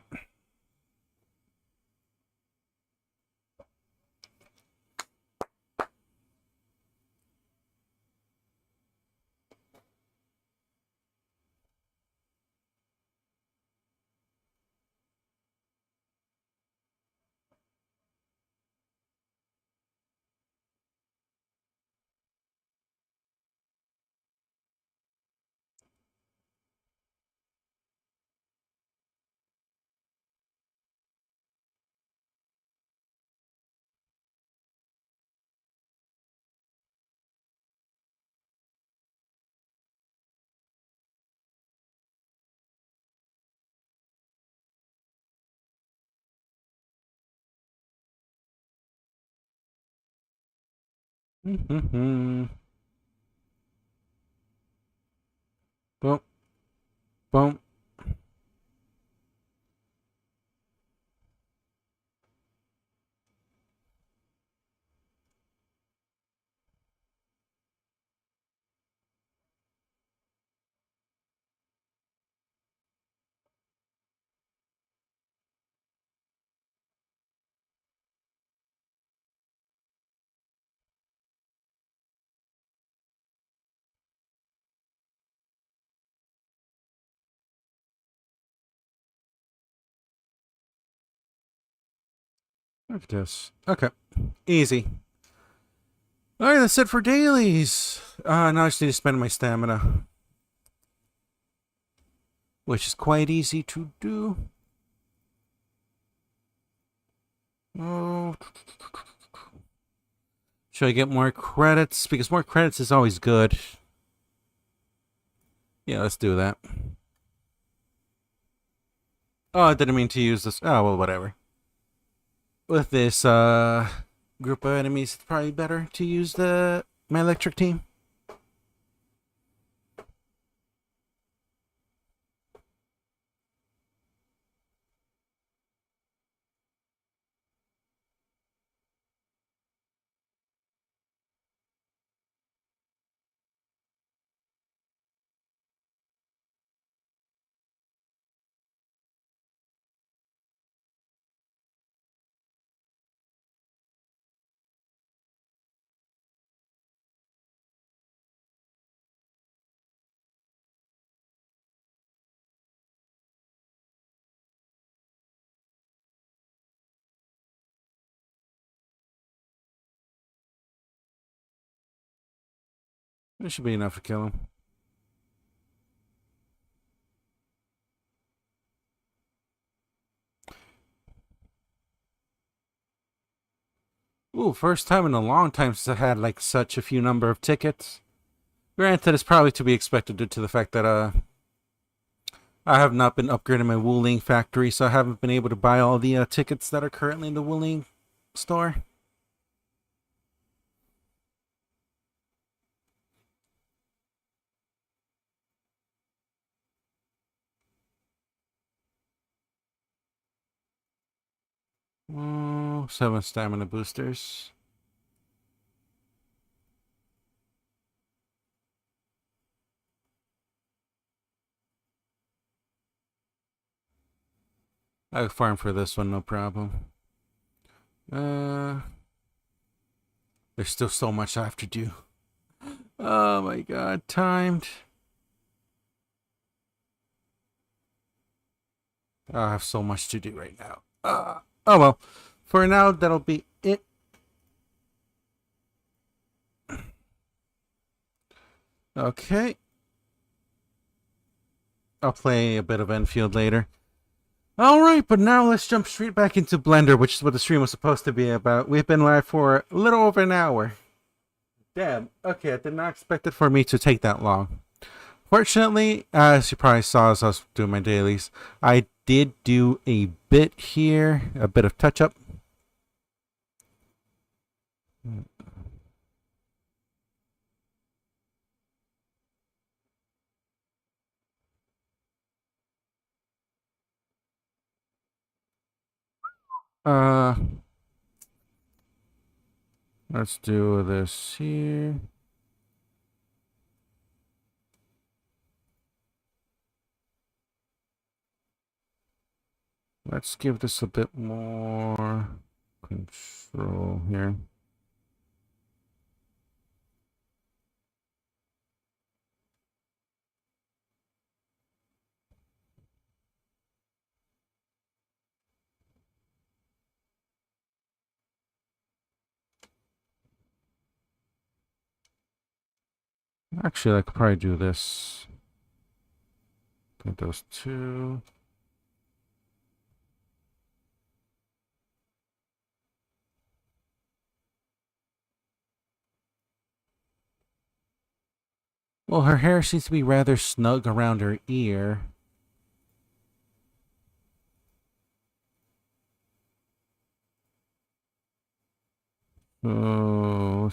Mm-hmm. Boom. Boom. Look at this. Okay. Easy. Alright, that's it for dailies. Now I just need to spend my stamina. Which is quite easy to do. Oh. Should I get more credits? Because more credits is always good. Yeah, let's do that. Oh, I didn't mean to use this. Oh, well, whatever. With this group of enemies, it's probably better to use my electric team. This should be enough to kill him. Ooh, first time in a long time since I had like such a few number of tickets. Granted, it's probably to be expected due to the fact that I have not been upgrading my Wuling factory, so I haven't been able to buy all the tickets that are currently in the Wuling store. Oh, 7 stamina boosters. I farm for this one, no problem. There's still so much I have to do. Oh my god, timed. I have so much to do right now. Oh well. For now, that'll be it. Okay. I'll play a bit of Enfield later. Alright, but now let's jump straight back into Blender, which is what the stream was supposed to be about. We've been live for a little over an hour. Damn. Okay, I did not expect it for me to take that long. Fortunately, as you probably saw as I was doing my dailies, I did do a bit here, a bit of touch-up. Let's do this here. Let's give this a bit more control here. Actually, I could probably do this. Get those two. Well, her hair seems to be rather snug around her ear. So,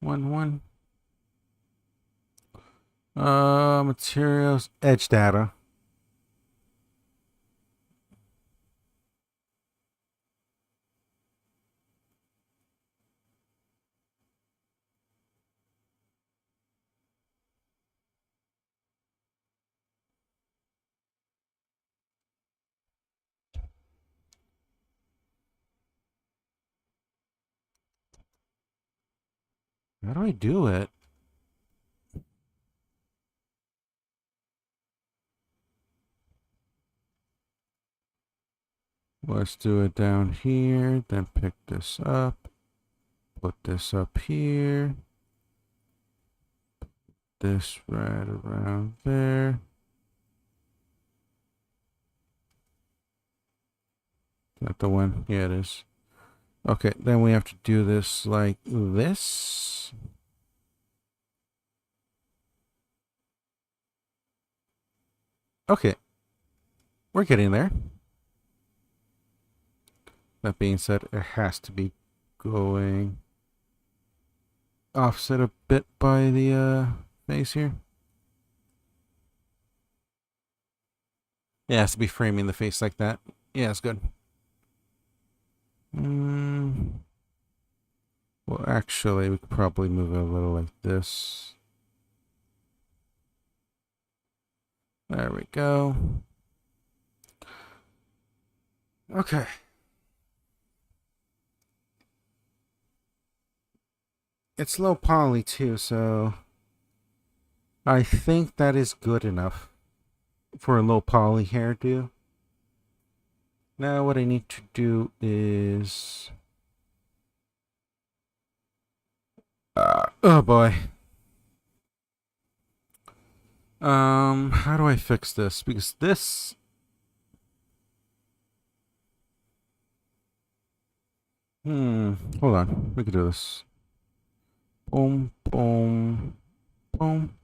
1. Materials, edge data. How do I do it? Let's do it down here, then pick this up, put this up here, this right around there. Is that the one? Yeah, it is. Okay, then we have to do this like this. Okay, we're getting there. That being said, it has to be going offset a bit by the face here. Yeah, it has to be framing the face like that. Yeah, it's good. Well, actually, we could probably move it a little like this. There we go. Okay. It's low poly too, so I think that is good enough for a low poly hairdo. Now what I need to do is... oh boy. How do I fix this? Because this... hold on. We could do this. Boom, boom, boom.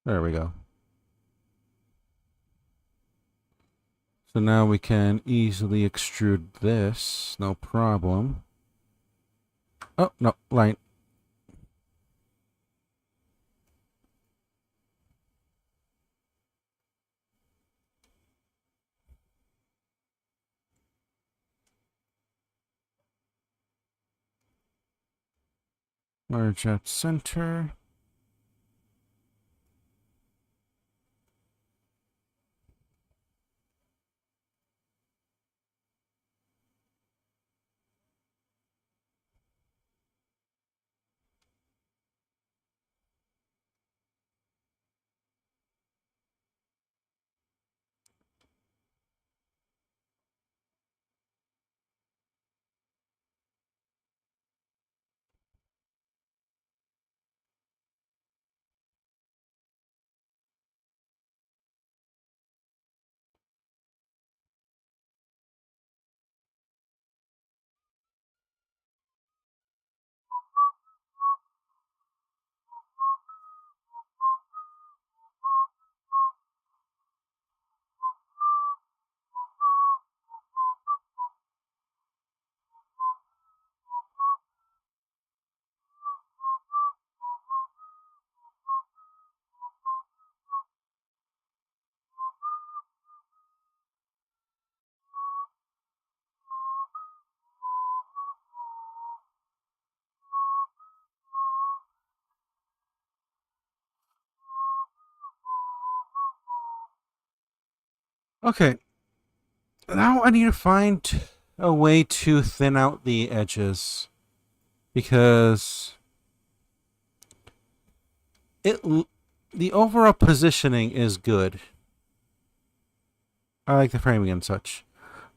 There we go. So now we can easily extrude this, no problem. Oh, no, line. Merge at center. Okay. Now I need to find a way to thin out the edges. Because the overall positioning is good. I like the framing and such.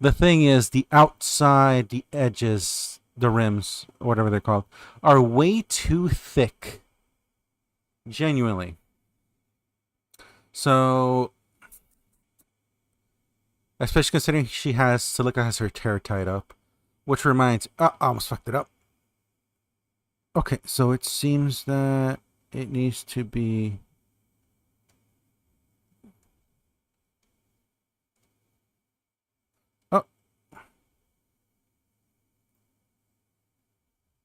The thing is, the outside, the edges, the rims, or whatever they're called, are way too thick. Genuinely. So, especially considering Silica has her tear tied up. Which reminds, I almost fucked it up. Okay, so it seems that it needs to be... Oh!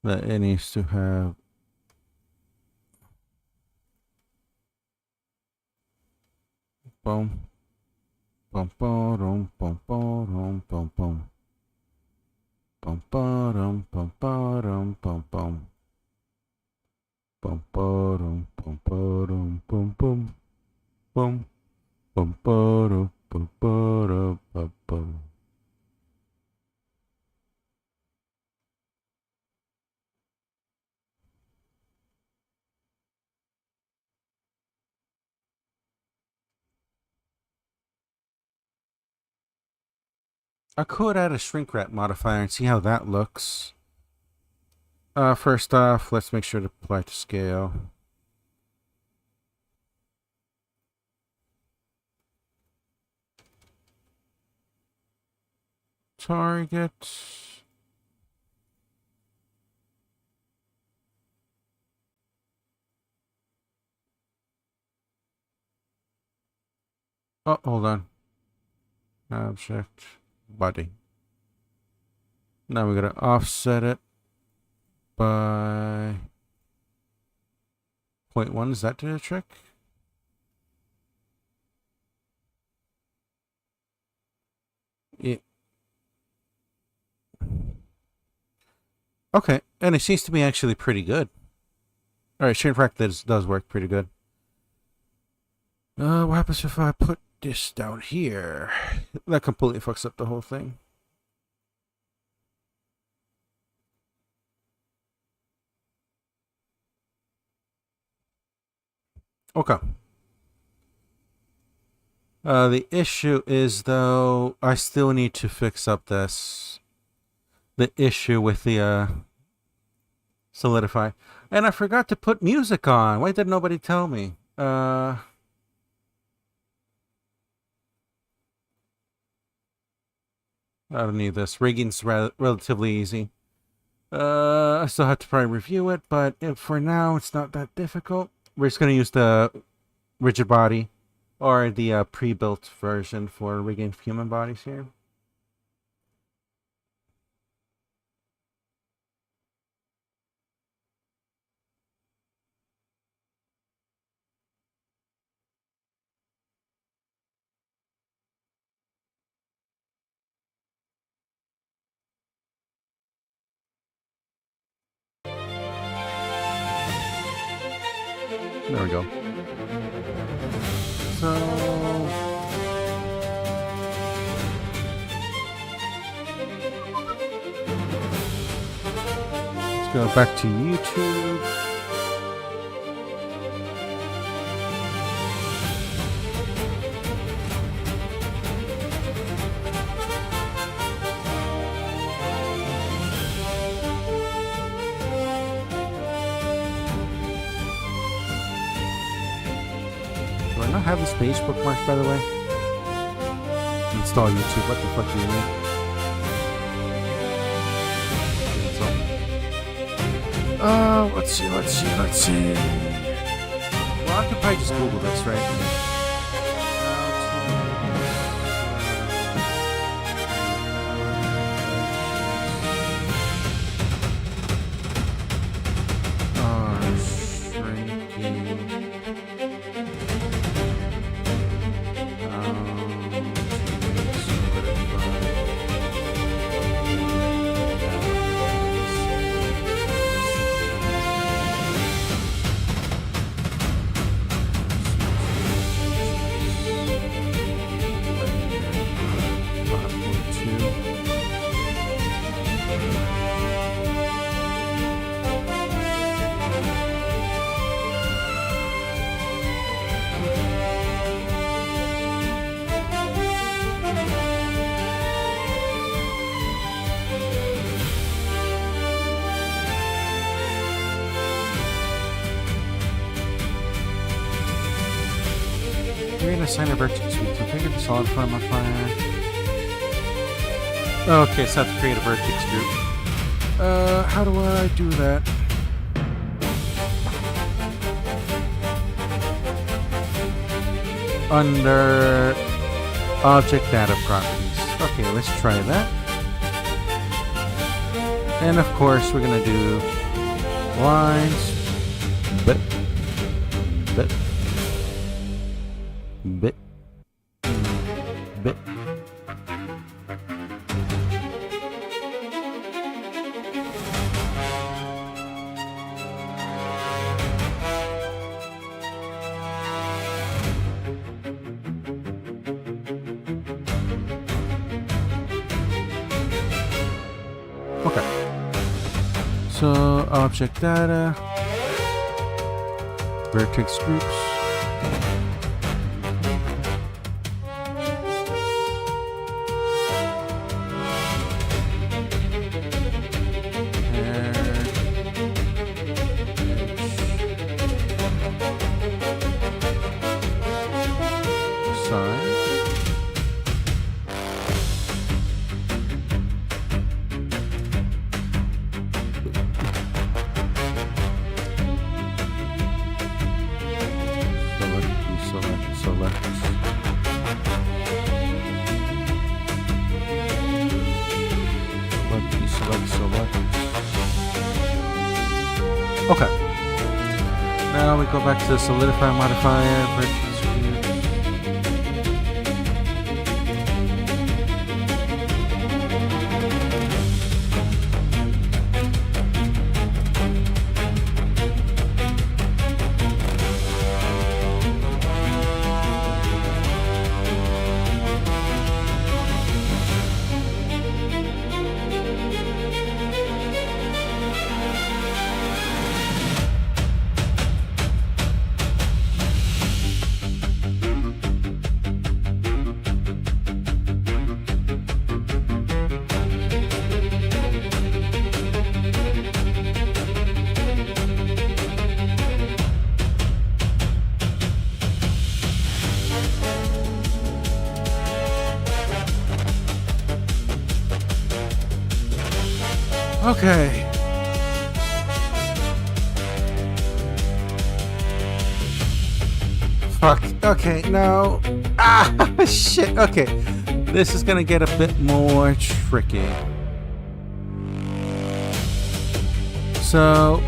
But it needs to have... Boom. Bum bum bum bum bum bum. Bum bum bum bum bum bum. Bum bum bum bum bum bum. Bum bum bum bum bum bum. I could add a shrink wrap modifier and see how that looks. First off, let's make sure to apply to scale. Target. Oh, hold on. Object. Body. Now we gotta offset it by 0.1. Is that do the trick? Okay, and it seems to be actually pretty good. Alright, shrink wrap does work pretty good. What happens if I put this down here? That completely fucks up the whole thing. Okay. The issue is, though, I still need to fix up the issue with the solidify. And I forgot to put music on. Why did nobody tell me? I don't need this. Rigging's relatively easy. I still have to probably review it, but for now, it's not that difficult. We're just going to use the rigid body or the pre-built version for rigging human bodies here. There we go. So... let's go back to YouTube. Do I not have this page bookmarked, by the way? Install YouTube. What the fuck do you mean? Let's see. Well, I could probably just Google this, right? Assign a vertex group. Configure the solid form modifier. Okay, so I have to create a vertex group. How do I do that? under object data properties. Okay, let's try that. And of course, we're gonna do lines, bit, bit, bit, bit. Okay. So object data, vertex groups. Okay. Now we go back to the solidify modifier. Vertex groups. Okay. Fuck. Okay, no. Ah, shit. Okay. This is gonna get a bit more tricky. So,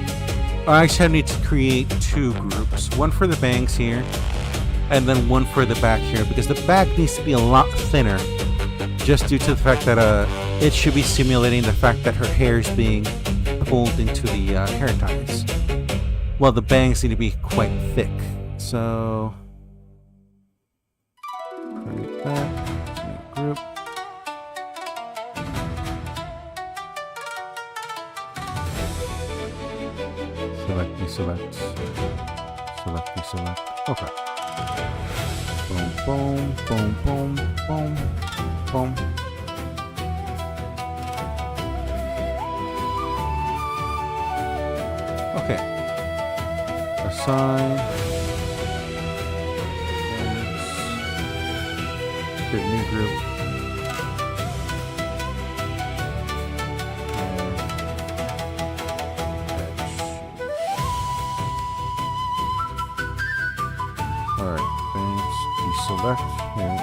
I actually need to create two groups. One for the bangs here, and then one for the back here, because the back needs to be a lot thinner, just due to the fact that it should be simulating the fact that her hair is being pulled into the hair ties. Well, the bangs need to be quite thick. So, create that, create group. Select, deselect, select, deselect. Okay. Boom, boom, boom, boom, boom, boom. Okay. Assign. Create new group. Alright, bangs, deselect, and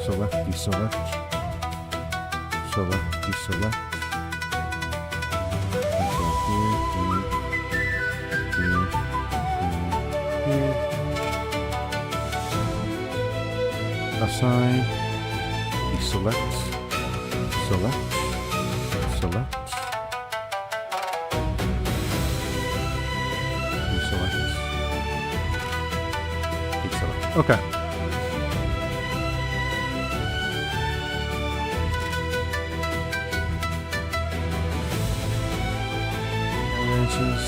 select, deselect, select, deselect. Assign, deselect, select, select, deselect, deselect. Okay. Edges.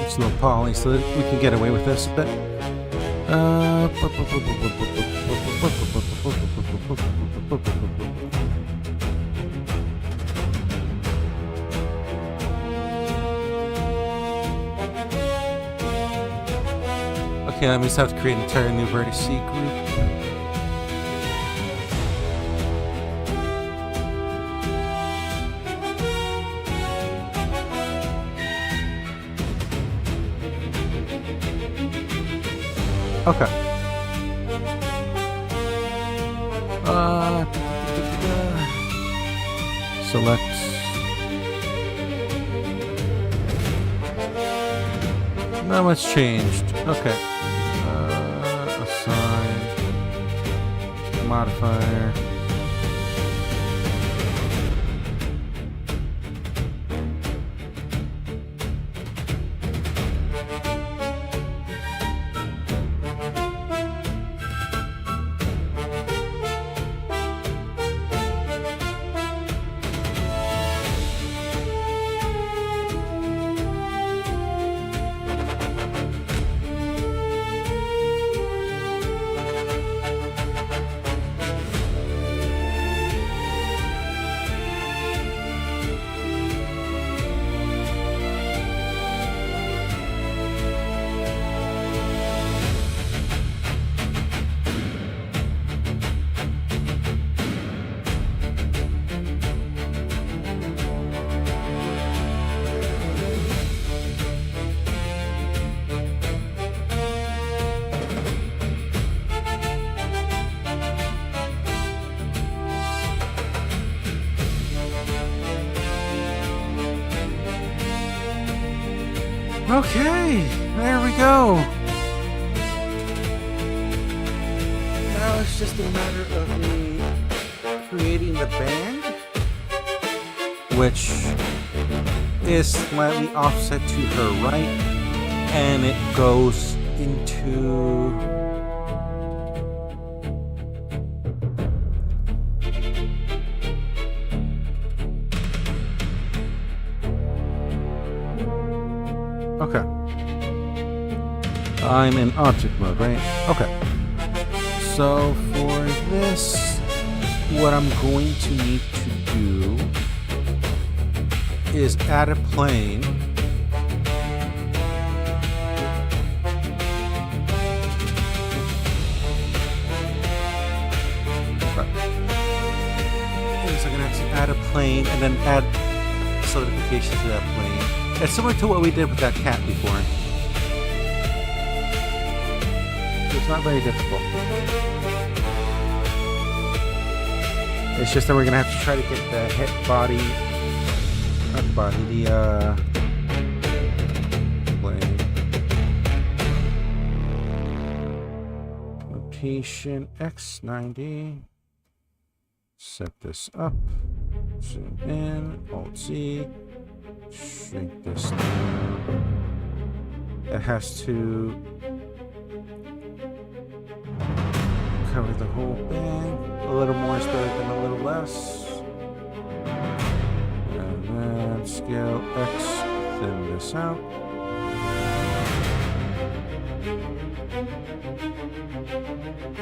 It's a little poly so that we can get away with this a bit. Okay, that means I have to create an entire new vertex group. Okay. Select. Not much changed. Okay. Assign. Modifier. Okay, there we go. Now it's just a matter of me creating the band, which is slightly offset to her right, and it goes into okay. I'm in object mode, right? Okay. So for this, what I'm going to need to do is add a plane. So I'm gonna have to add a plane and then add solidification to that plane. It's similar to what we did with that cat before. It's not very difficult. It's just that we're gonna have to try to get the head body, not body, the plane. Rotation X90. Set this up. Zoom in. Alt Z. Shrink this down. It has to cover the whole band. A little more is better than a little less. And then scale X, thin this out.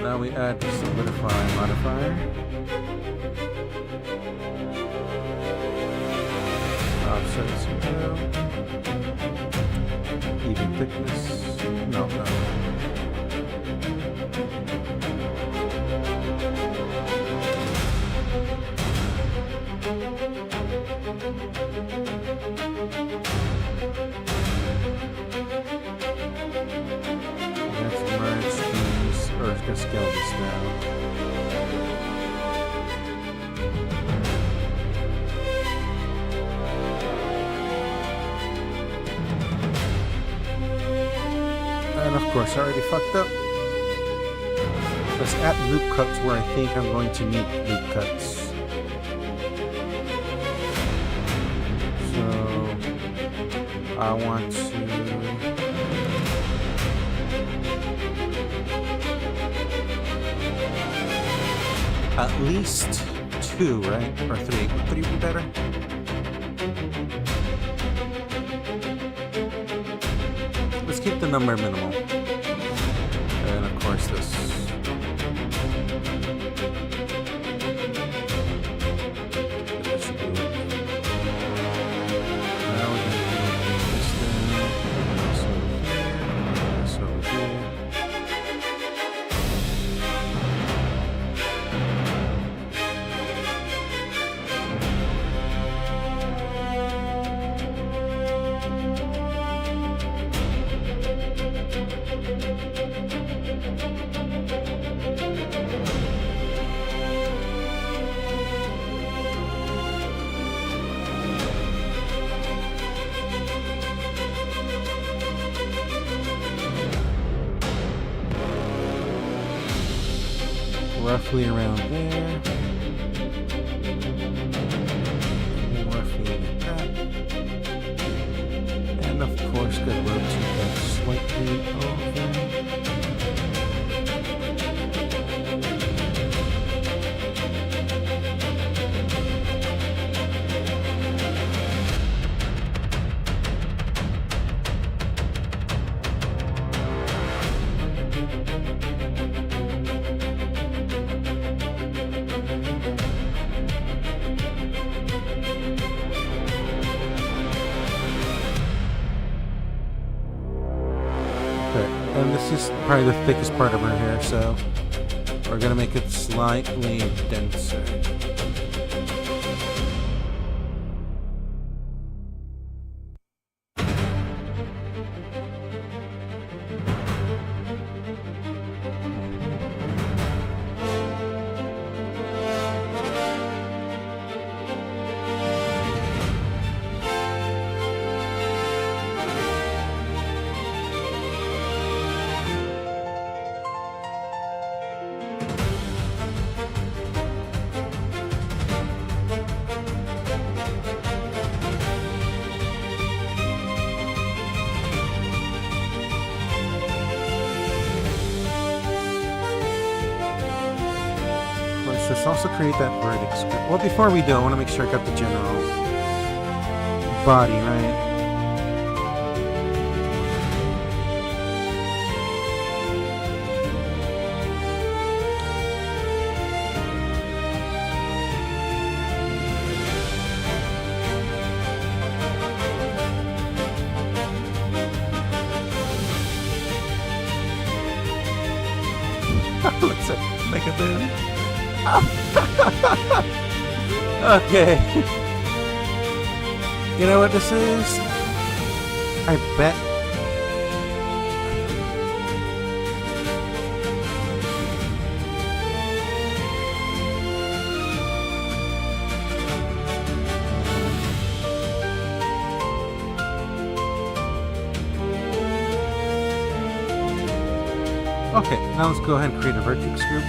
Now we add the solidify modifier. Offset 0. Even thickness. No. Let's merge these, or it's gonna scale this down. And of course, I already fucked up. Let's add loop cuts where I think I'm going to need loop cuts. So I want to at least 2, right? Or 3. Would 3 be better? Let's keep the number minimal. And of course this. This should do it. Now we're going to do this down. This over here. Roughly around there. Roughly like that. And of course, good rotate that slightly over. And this is probably the thickest part of her hair, so we're gonna make it slightly denser. Let's also create that vertex script. Well, before we do, I want to make sure I got the general body right. Looks like a baby. Okay. You know what this is? I bet. Okay, now let's go ahead and create a vertex group.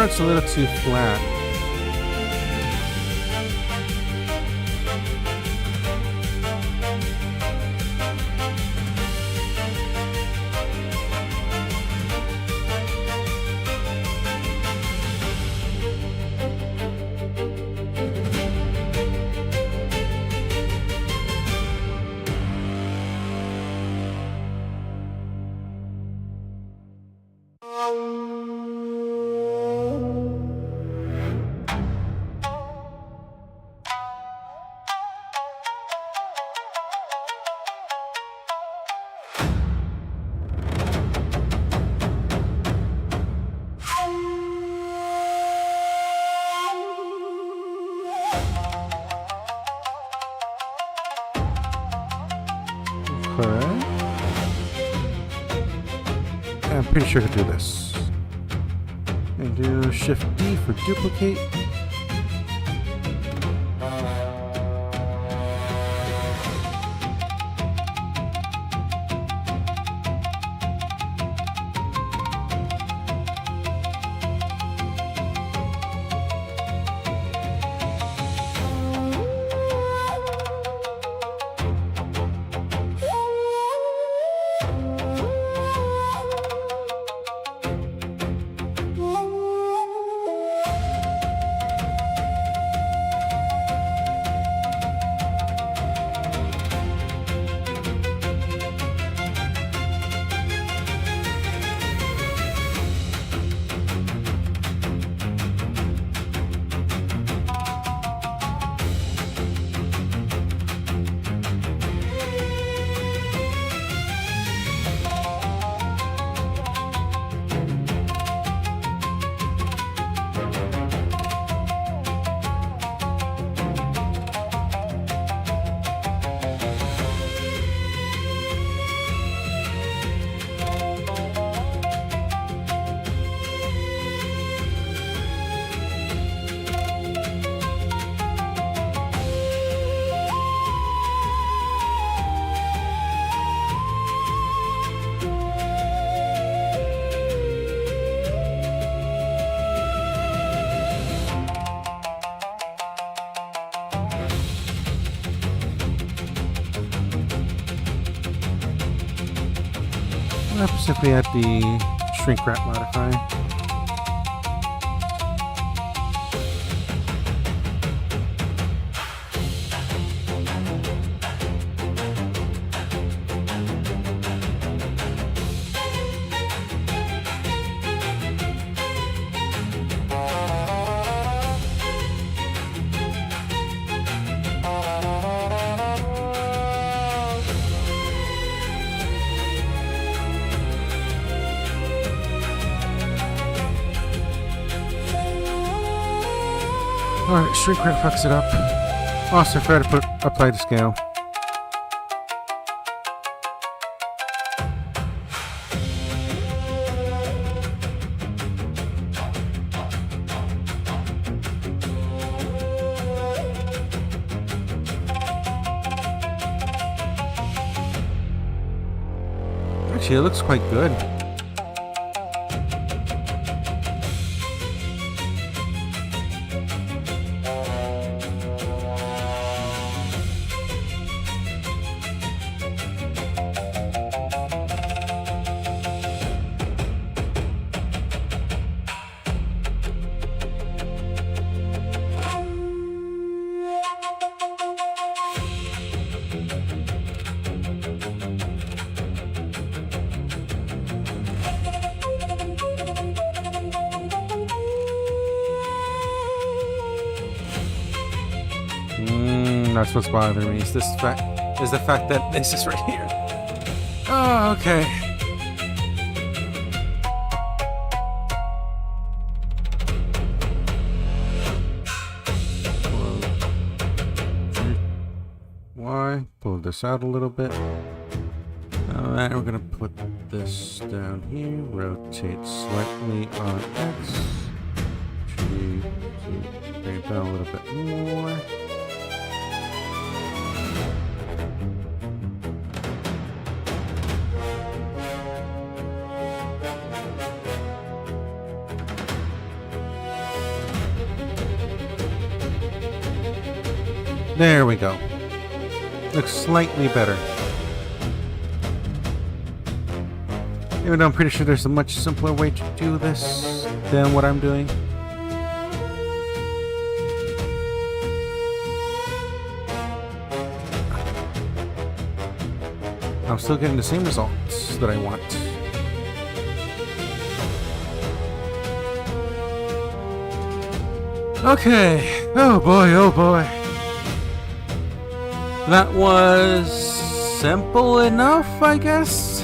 front's a little too flat. Okay. I'm pretty sure I can do this. And do Shift D for duplicate. What happens if we add the shrink wrap modifier? Alright, shrink wrap fucks it up. Also, I forgot to apply the scale. Actually, it looks quite good. That's what's bothering me. Is the fact that this is right here. Oh, okay. Y. Pull this out a little bit. Alright, we're gonna put this down here. Rotate slightly on X. Bring it down a little bit more. There we go. Looks slightly better. Even though I'm pretty sure there's a much simpler way to do this than what I'm doing. I'm still getting the same results that I want. Okay. Oh boy, oh boy. That was simple enough, I guess.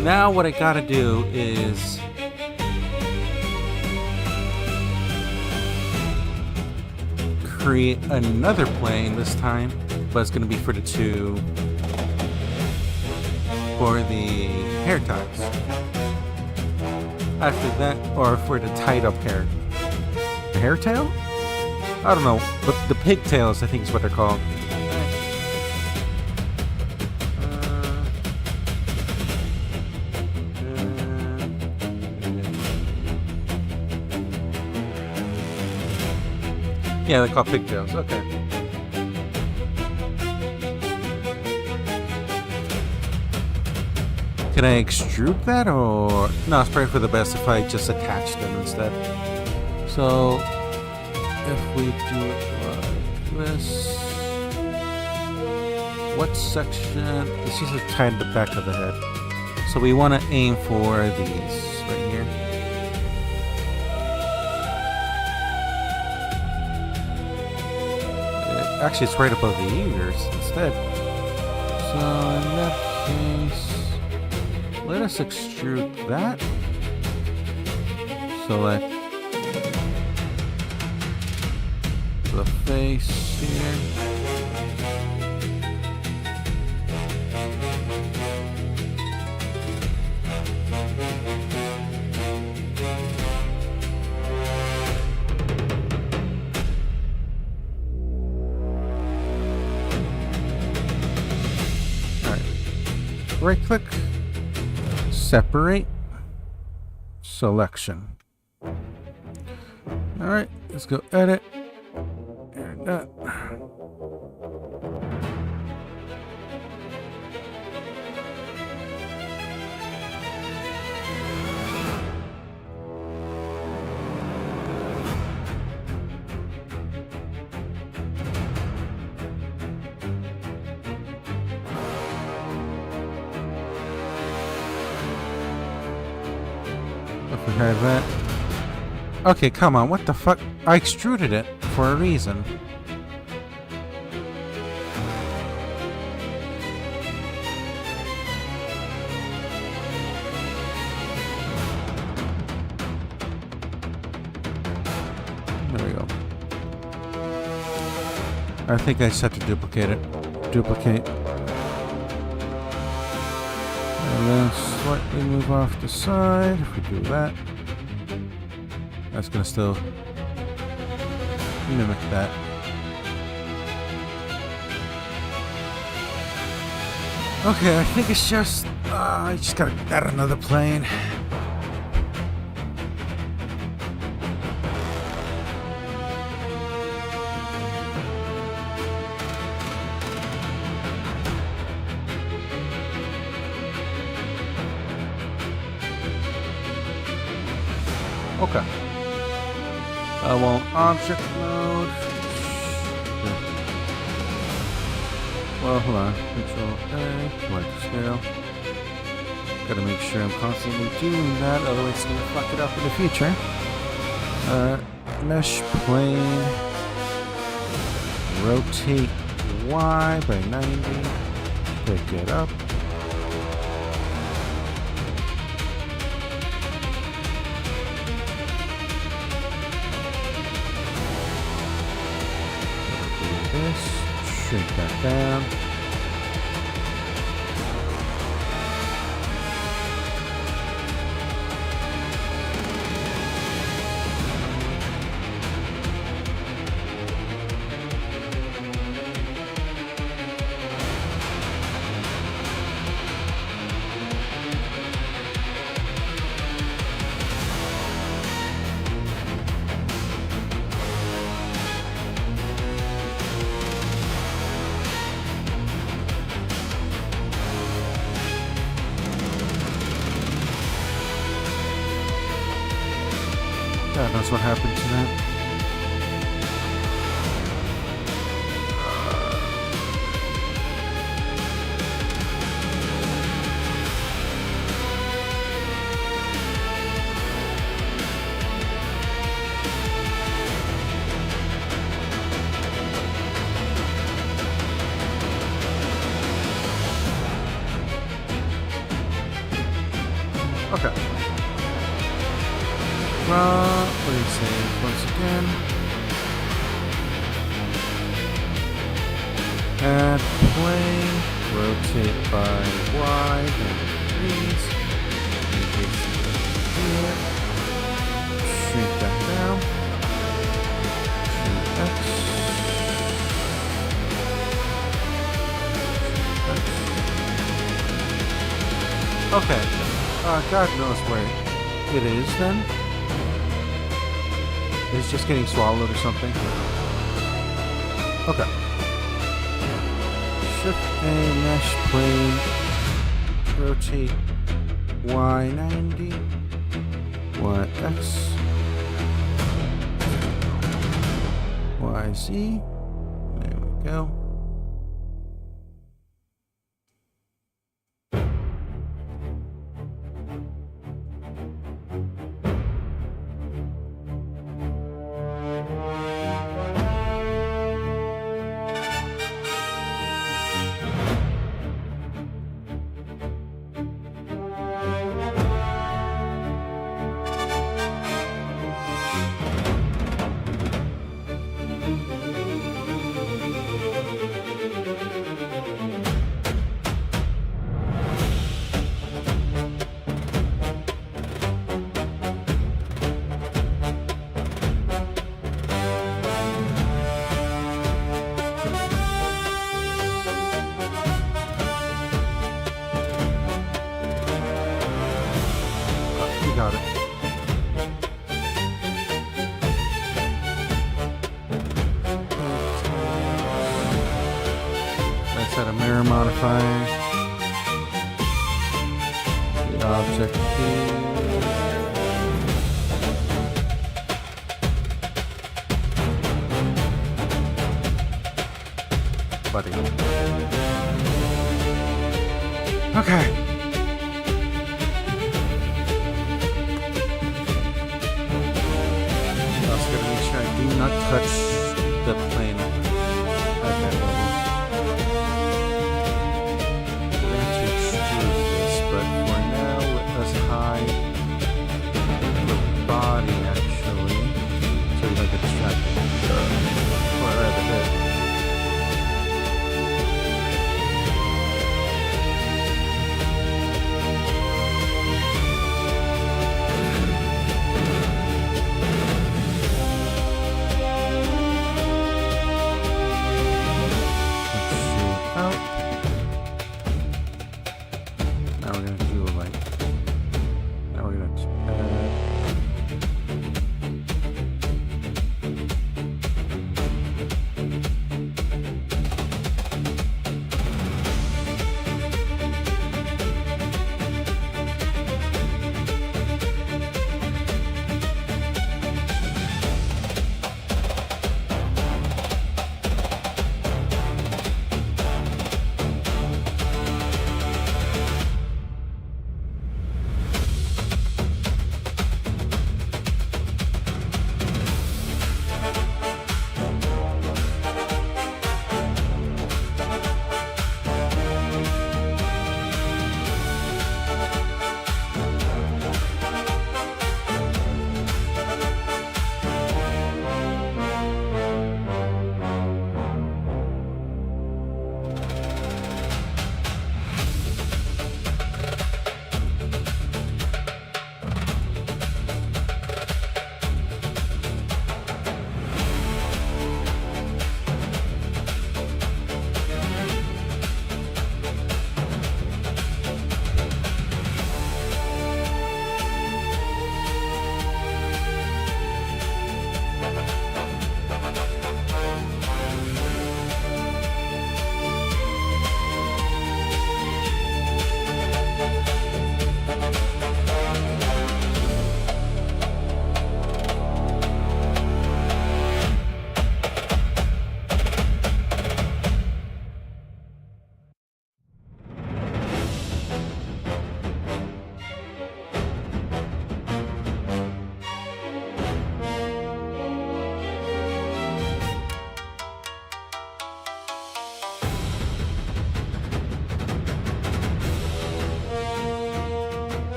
Now what I gotta do is create another plane this time, but it's gonna be for the hair ties. After that, or for the tied up hair. The hair tail? I don't know, but the pigtails I think is what they're called. Yeah, they're called pigtails. Okay. Can I extrude that, or no? It's probably for the best if I just attach them instead. So if we do it like this, what section? This is tied to the back of the head. So we want to aim for these right here. Actually, it's right above the ears instead. So in that case, let us extrude that. Select the face here. Right click, separate, selection. Alright, let's go edit. And that. If we had that. Okay, come on, what the fuck? I extruded it for a reason. There we go. I think I just have to duplicate it. Duplicate. And then slightly move off the side. If we do that, that's gonna still mimic that. Okay, I think it's just I just gotta add another plane. Okay. I want object mode. Well, hold on. Control A, like scale. Gotta make sure I'm constantly doing that, otherwise it's gonna fuck it up in the future. Mesh plane. Rotate Y by 90. Pick it up. Shrink that down. knows what happened to that. Okay. What do you say? Once again. Add plane. Rotate by Y. And degrees. Here. Shrink that down. Shrink X. Shrink X. Okay. God knows where it is then. It's just getting swallowed or something. Okay. Shift A, mesh plane. Rotate Y90. YX. YZ. There we go. Got it. Let's add a mirror modifier. The object here. Buddy. Okay. Do not touch the plane at that level. We're going to extrude this, but for now, let's hide the body actually, so you don't get distracted. Or rather, the head.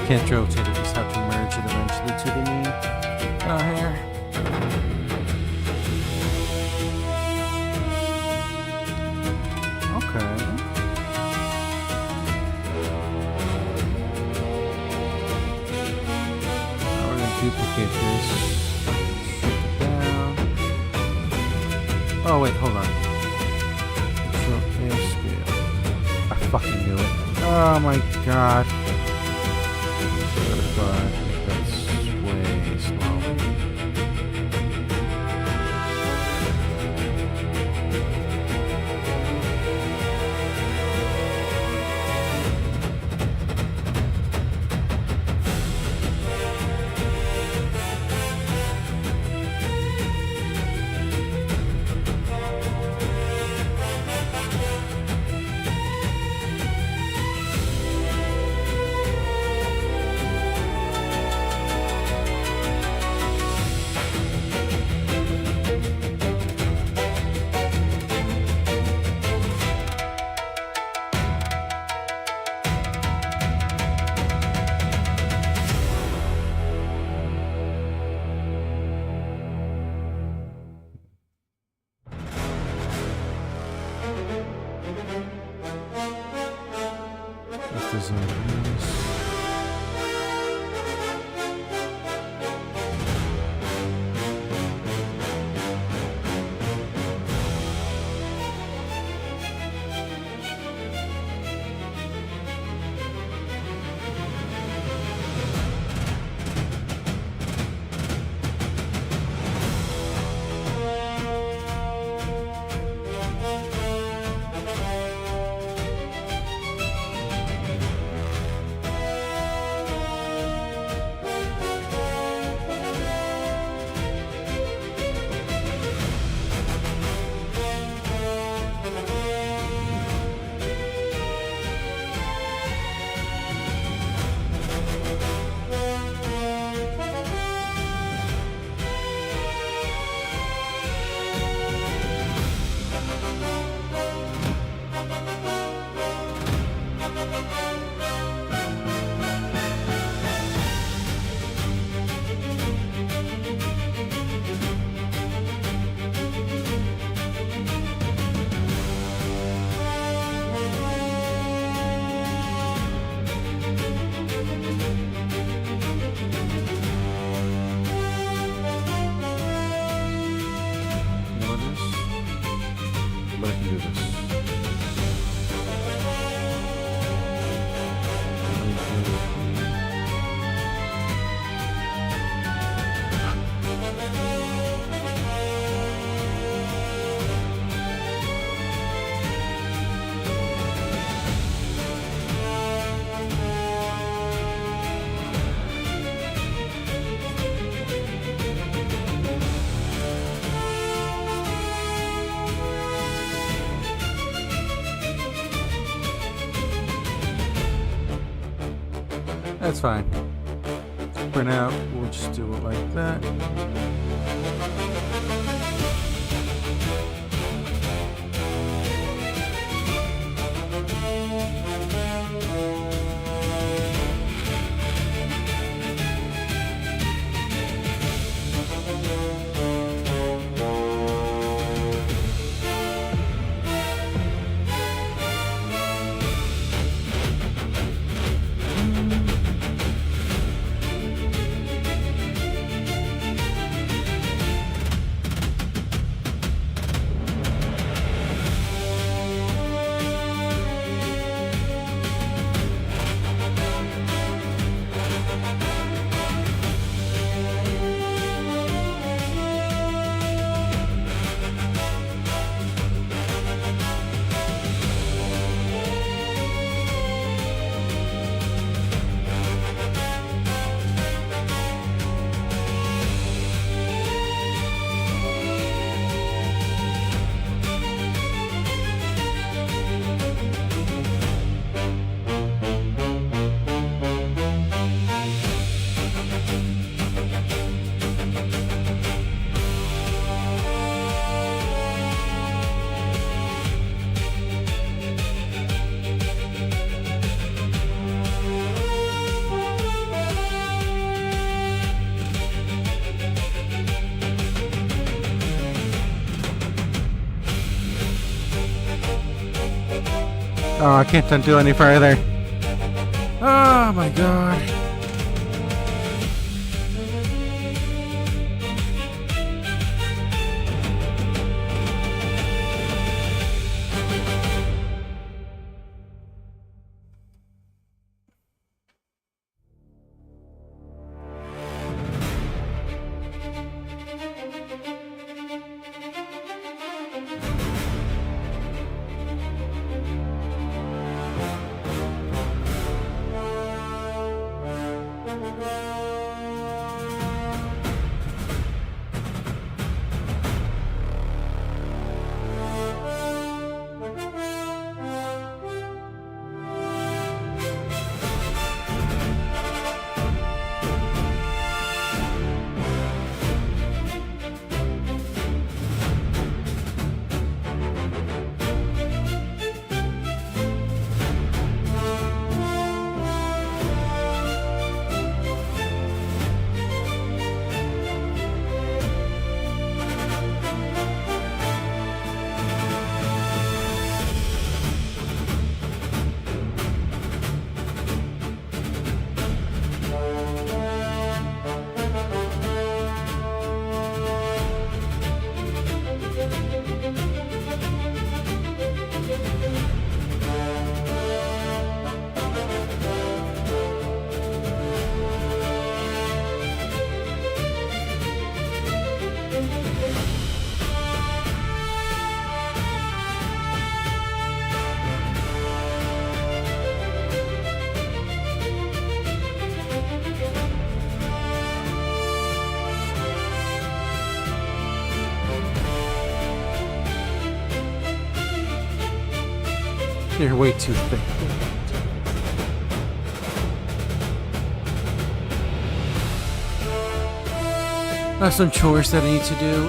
can't rotate it, just have to merge it eventually to the new hair. Okay. Now we're gonna duplicate this. Shrink it down. Oh wait, hold on. Control A scale. I fucking knew it. Oh my god. But that's way slow. That's fine. For now, we'll just do it like that. Oh, I can't undo any further. Oh my god. You're way too thick. I have some chores that I need to do.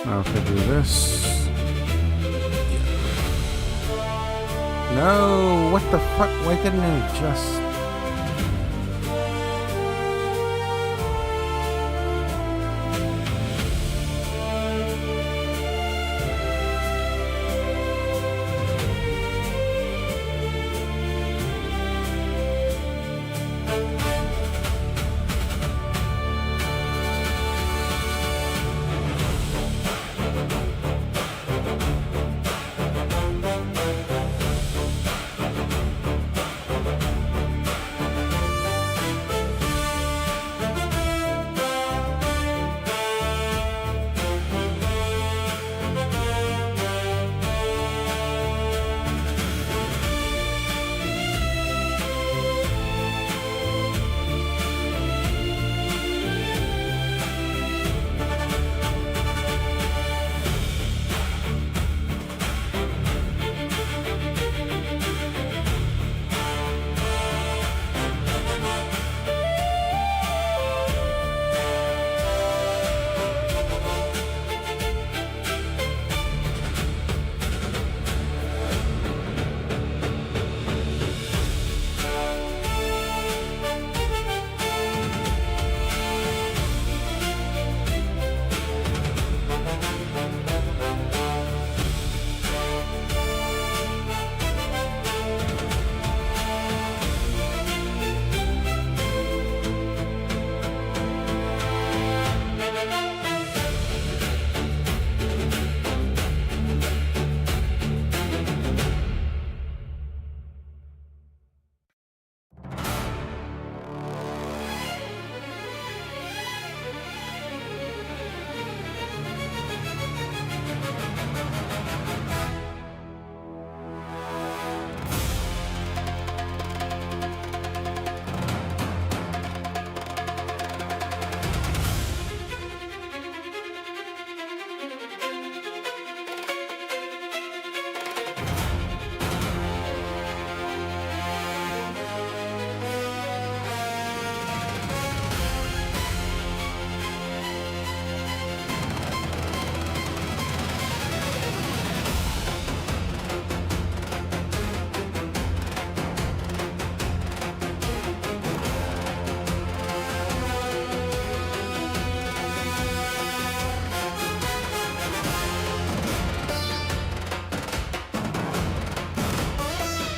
Now if I do this. No, what the fuck? Why didn't I just...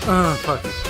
Fuck.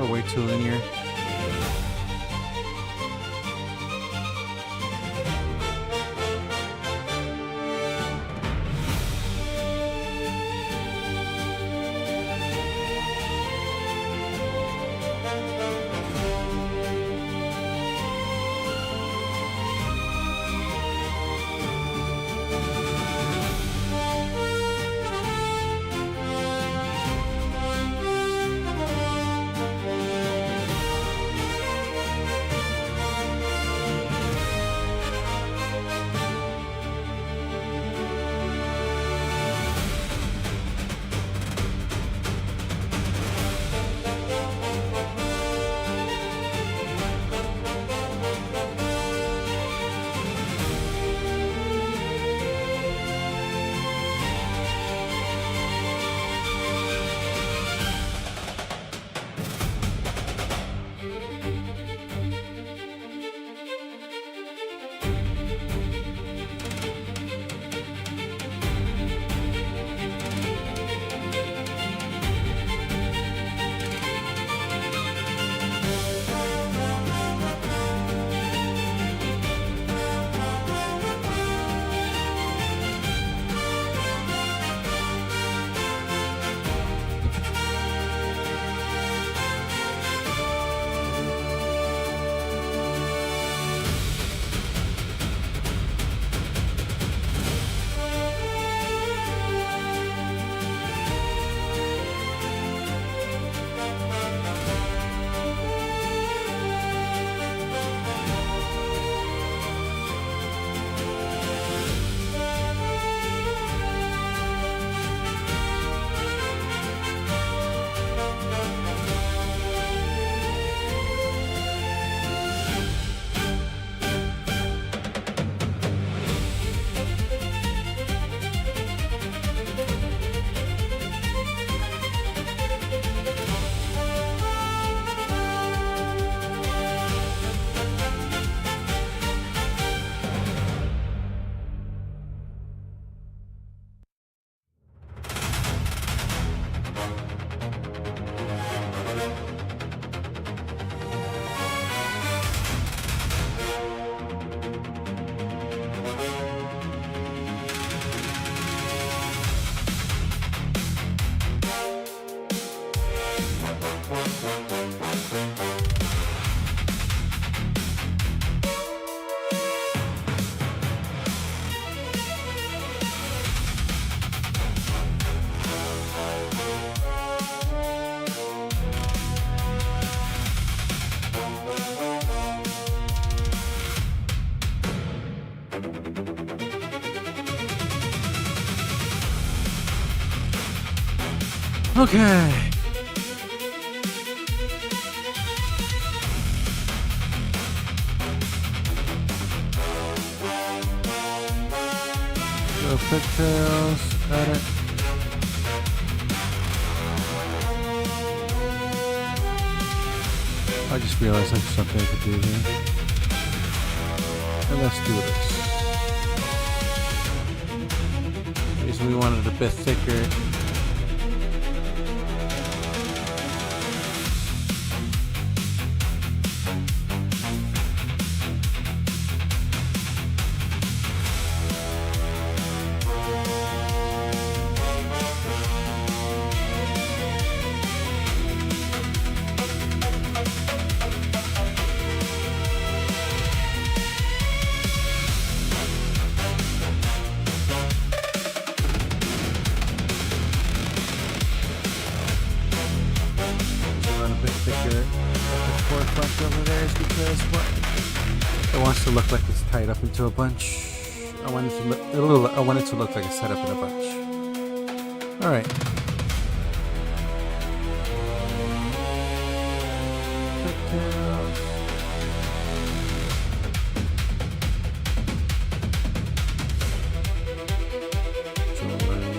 Oh, way too linear. Okay. Go pigtails, edit. I just realized there's something I could do here. And let's do this. Reason we wanted it a bit thicker. Over there is because what? It wants to look like it's tied up into a bunch. I want it to look like it's tied up in a bunch. All right. Pigtails. Jewelry.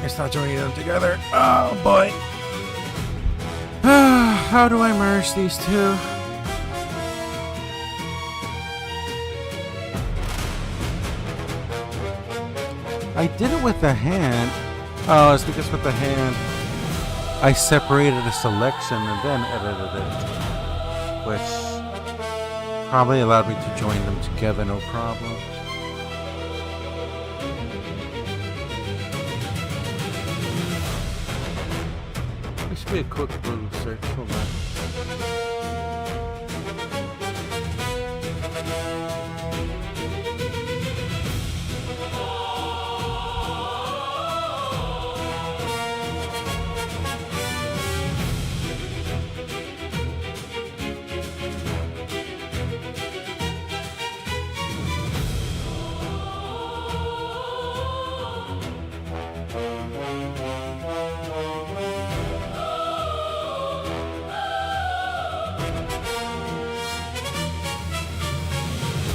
It's not joining them together. Oh boy. How do I merge these two? I did it with the hand. Oh, it's because with the hand I separated a selection and then edited it, which probably allowed me to join them together, no problem. This should be a quick Google search. Hold on.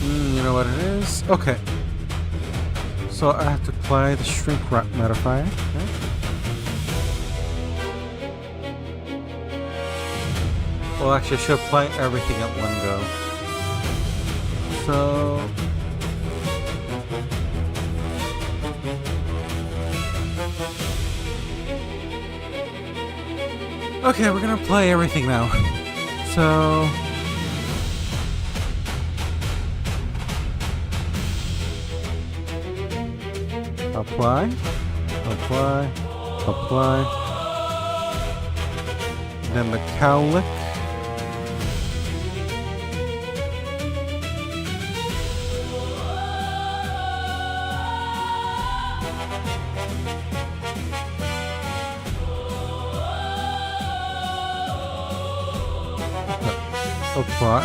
You know what it is? Okay. So I have to apply the shrink wrap modifier. Okay. Well, actually, I should apply everything at one go. So okay, we're gonna apply everything now. So apply, apply, apply. Then the cowlick. Apply.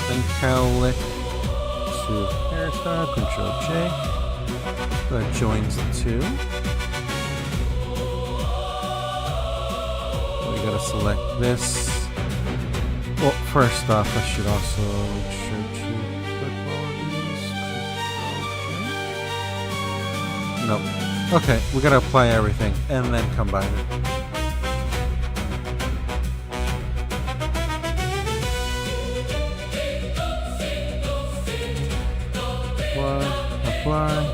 Then cowlick to hairstyle. Control J. That joins the two. We gotta select this. Well, first off, I should also make sure to put all these. Nope. Okay, we gotta apply everything and then combine it. Apply.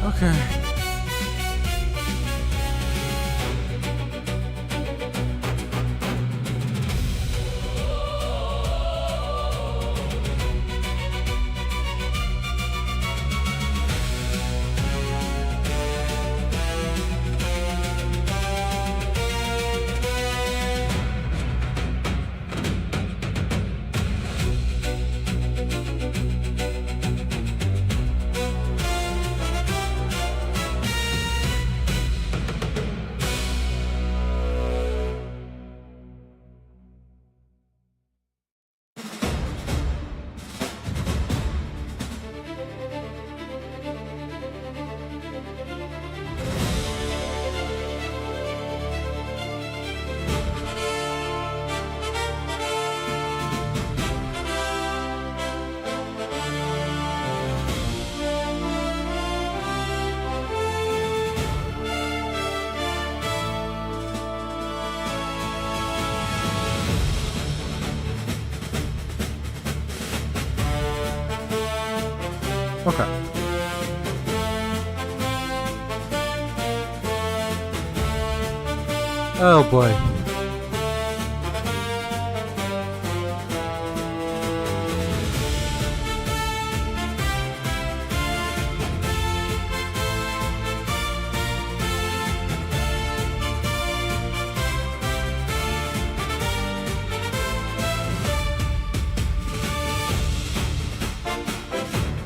Okay. Okay. Oh boy.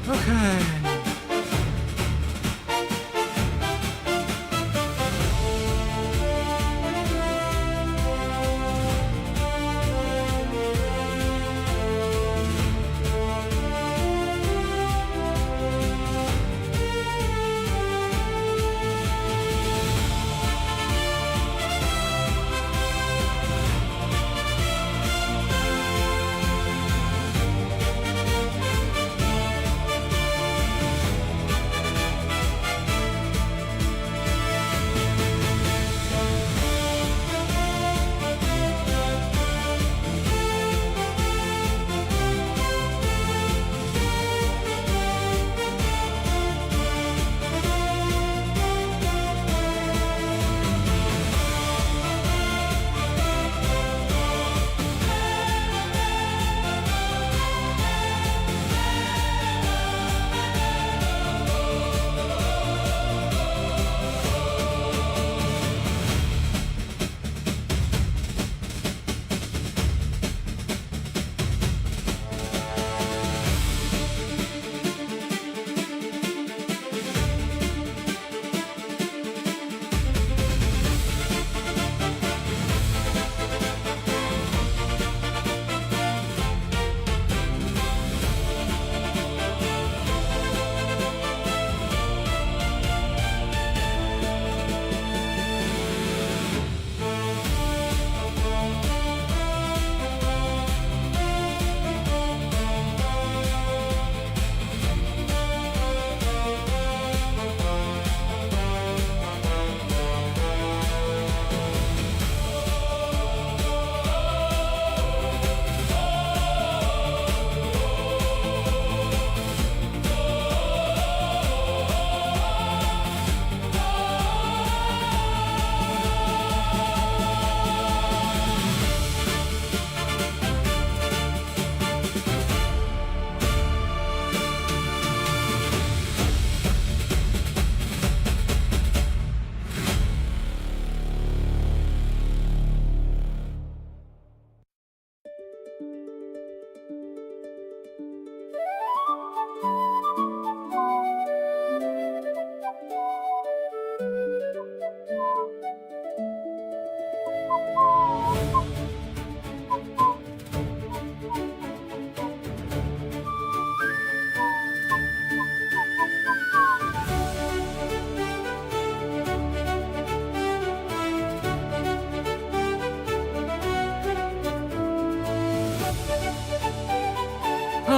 Okay.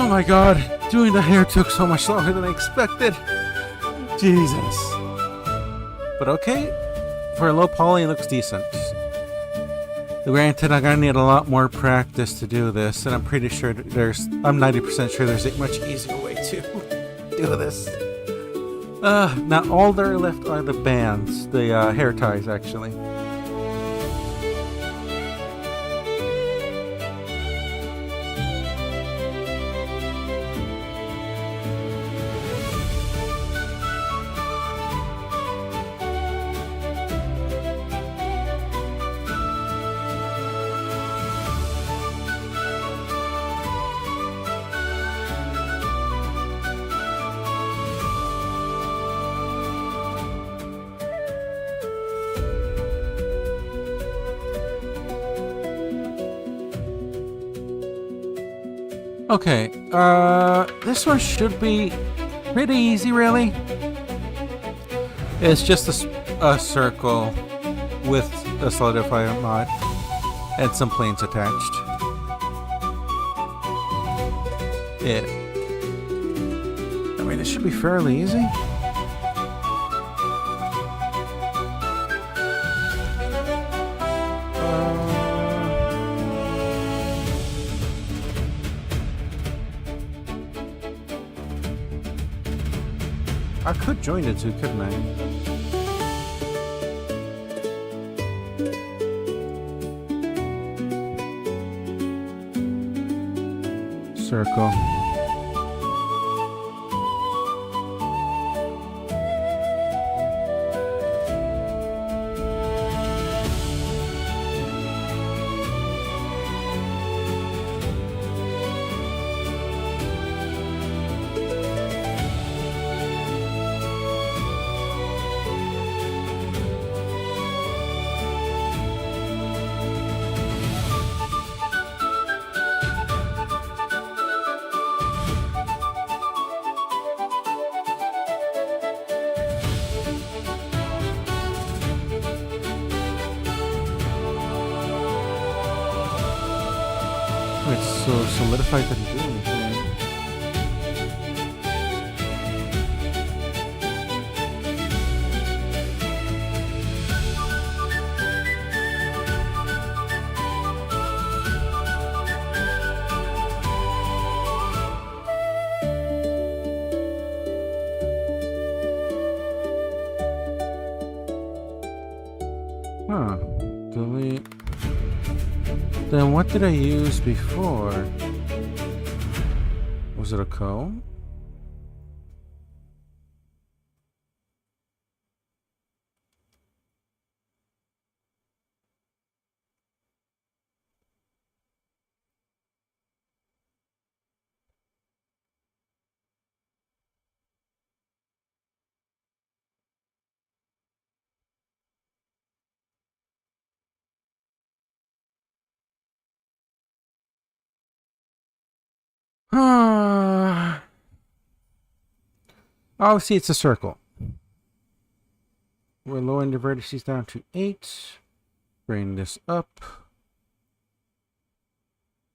my god, doing the hair took so much longer than I expected. Jesus. But okay, for a low poly, it looks decent. Granted, I'm gonna need a lot more practice to do this, and I'm pretty sure I'm 90% sure there's a much easier way to do this. Now all that are left are the bands, the hair ties, actually. Okay, this one should be pretty easy, really. It's just a circle with a solidify mod and some planes attached. Yeah. I mean, it should be fairly easy. I could join it too, couldn't I? Circle. It's so solidified that I'm doing it. Huh. Delete. Then what did I use before? Was it a comb? Oh, see, it's a circle. We're lowering the vertices down to 8. Bring this up.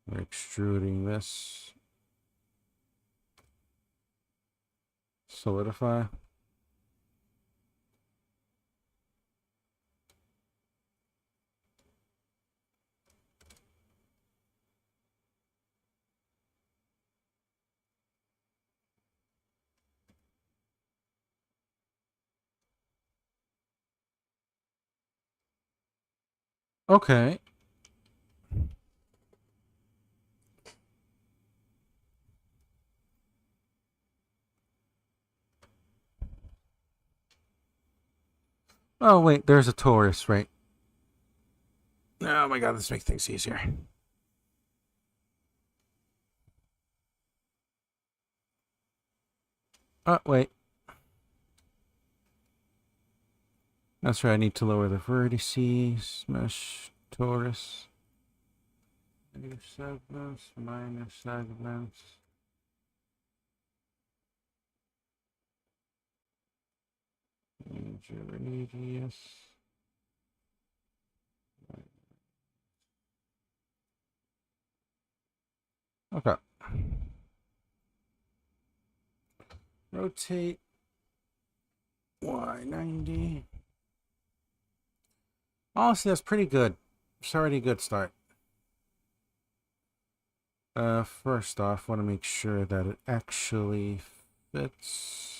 We're extruding this. Solidify. Okay. Oh, wait, there's a torus, right? Oh my god, this makes things easier. Oh, wait. That's right, I need to lower the vertices. Mesh torus. Negative segments, minus segments. Major radius. Okay. Rotate Y90. Honestly, that's pretty good. It's already a good start. First off, want to make sure that it actually fits.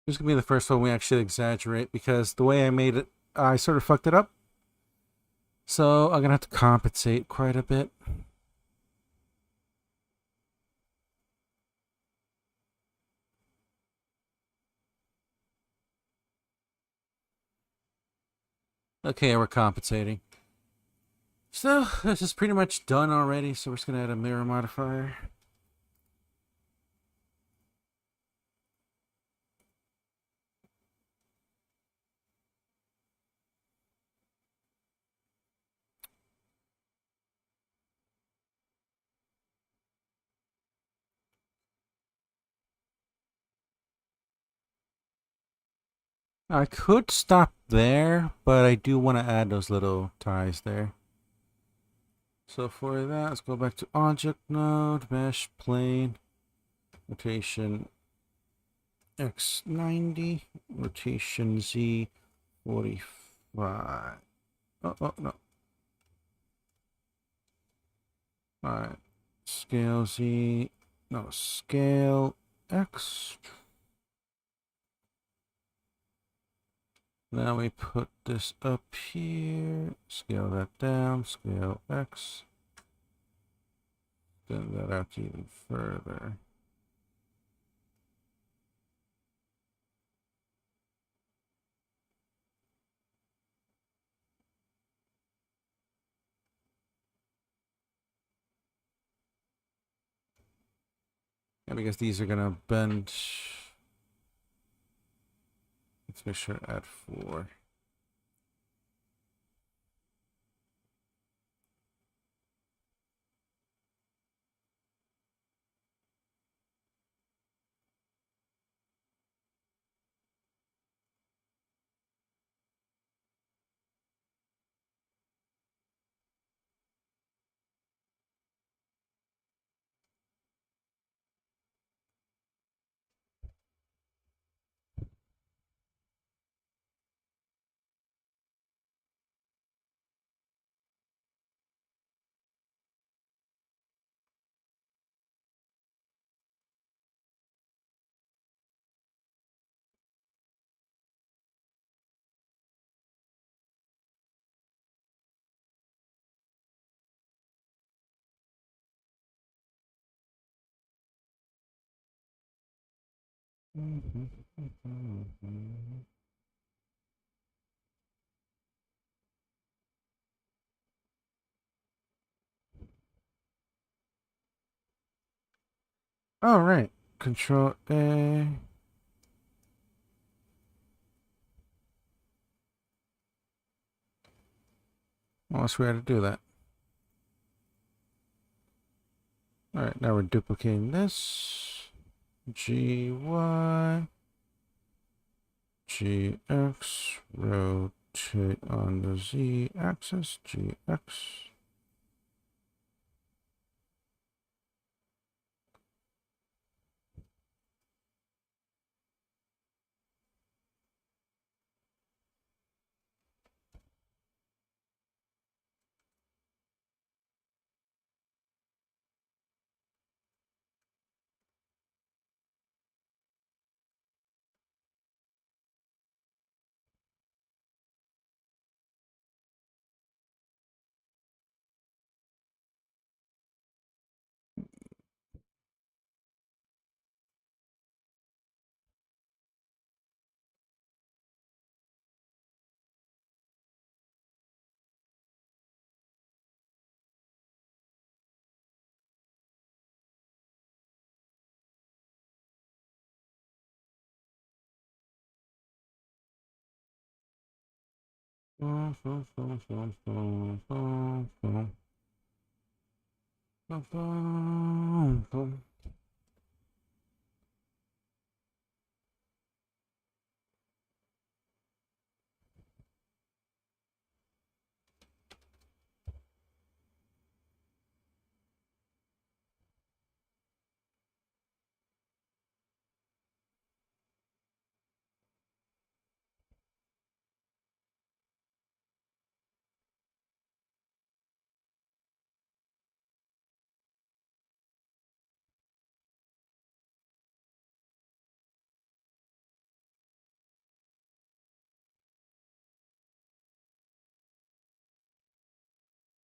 This is gonna be the first one we actually exaggerate because the way I made it, I sort of fucked it up. So I'm gonna have to compensate quite a bit. Okay, we're compensating. So this is pretty much done already. So we're just gonna add a mirror modifier. I could stop there, but I do want to add those little ties there. So for that, let's go back to object node, mesh, plane, rotation X90, rotation Z 45. Oh, no. Alright. Scale Z. No, scale X. Now we put this up here. Scale that down. Scale X. Extend that out even further. Yeah, because these are gonna bend. Let's make sure to add 4. All right. Control A. Well, let's we had to do that. All right, now we're duplicating this. GY. GX. Rotate on the Z axis. GX.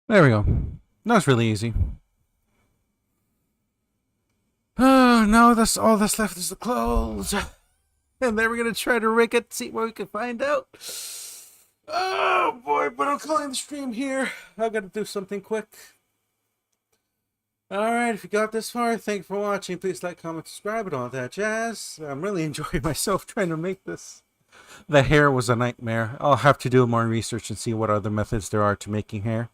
There we go. That was really easy. Oh, now that's all that's left is the clothes. And then we're gonna try to rig it, see what we can find out. Oh boy, but I'm calling the stream here. I gotta do something quick. Alright, if you got this far, thank you for watching. Please like, comment, subscribe, and all that jazz. I'm really enjoying myself trying to make this. The hair was a nightmare. I'll have to do more research and see what other methods there are to making hair.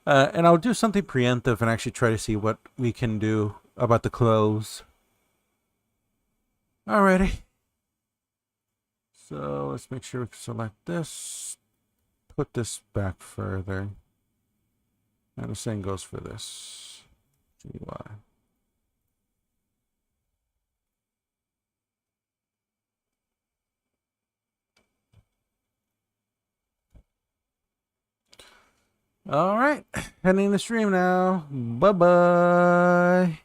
And I'll do something preemptive and actually try to see what we can do about the clothes. Alrighty. So let's make sure we select this. Put this back further. And the same goes for this. GUI. Alright. Ending the stream now. Bye-bye.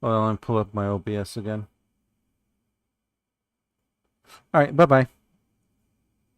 Well, I'll pull up my OBS again. Alright, bye-bye.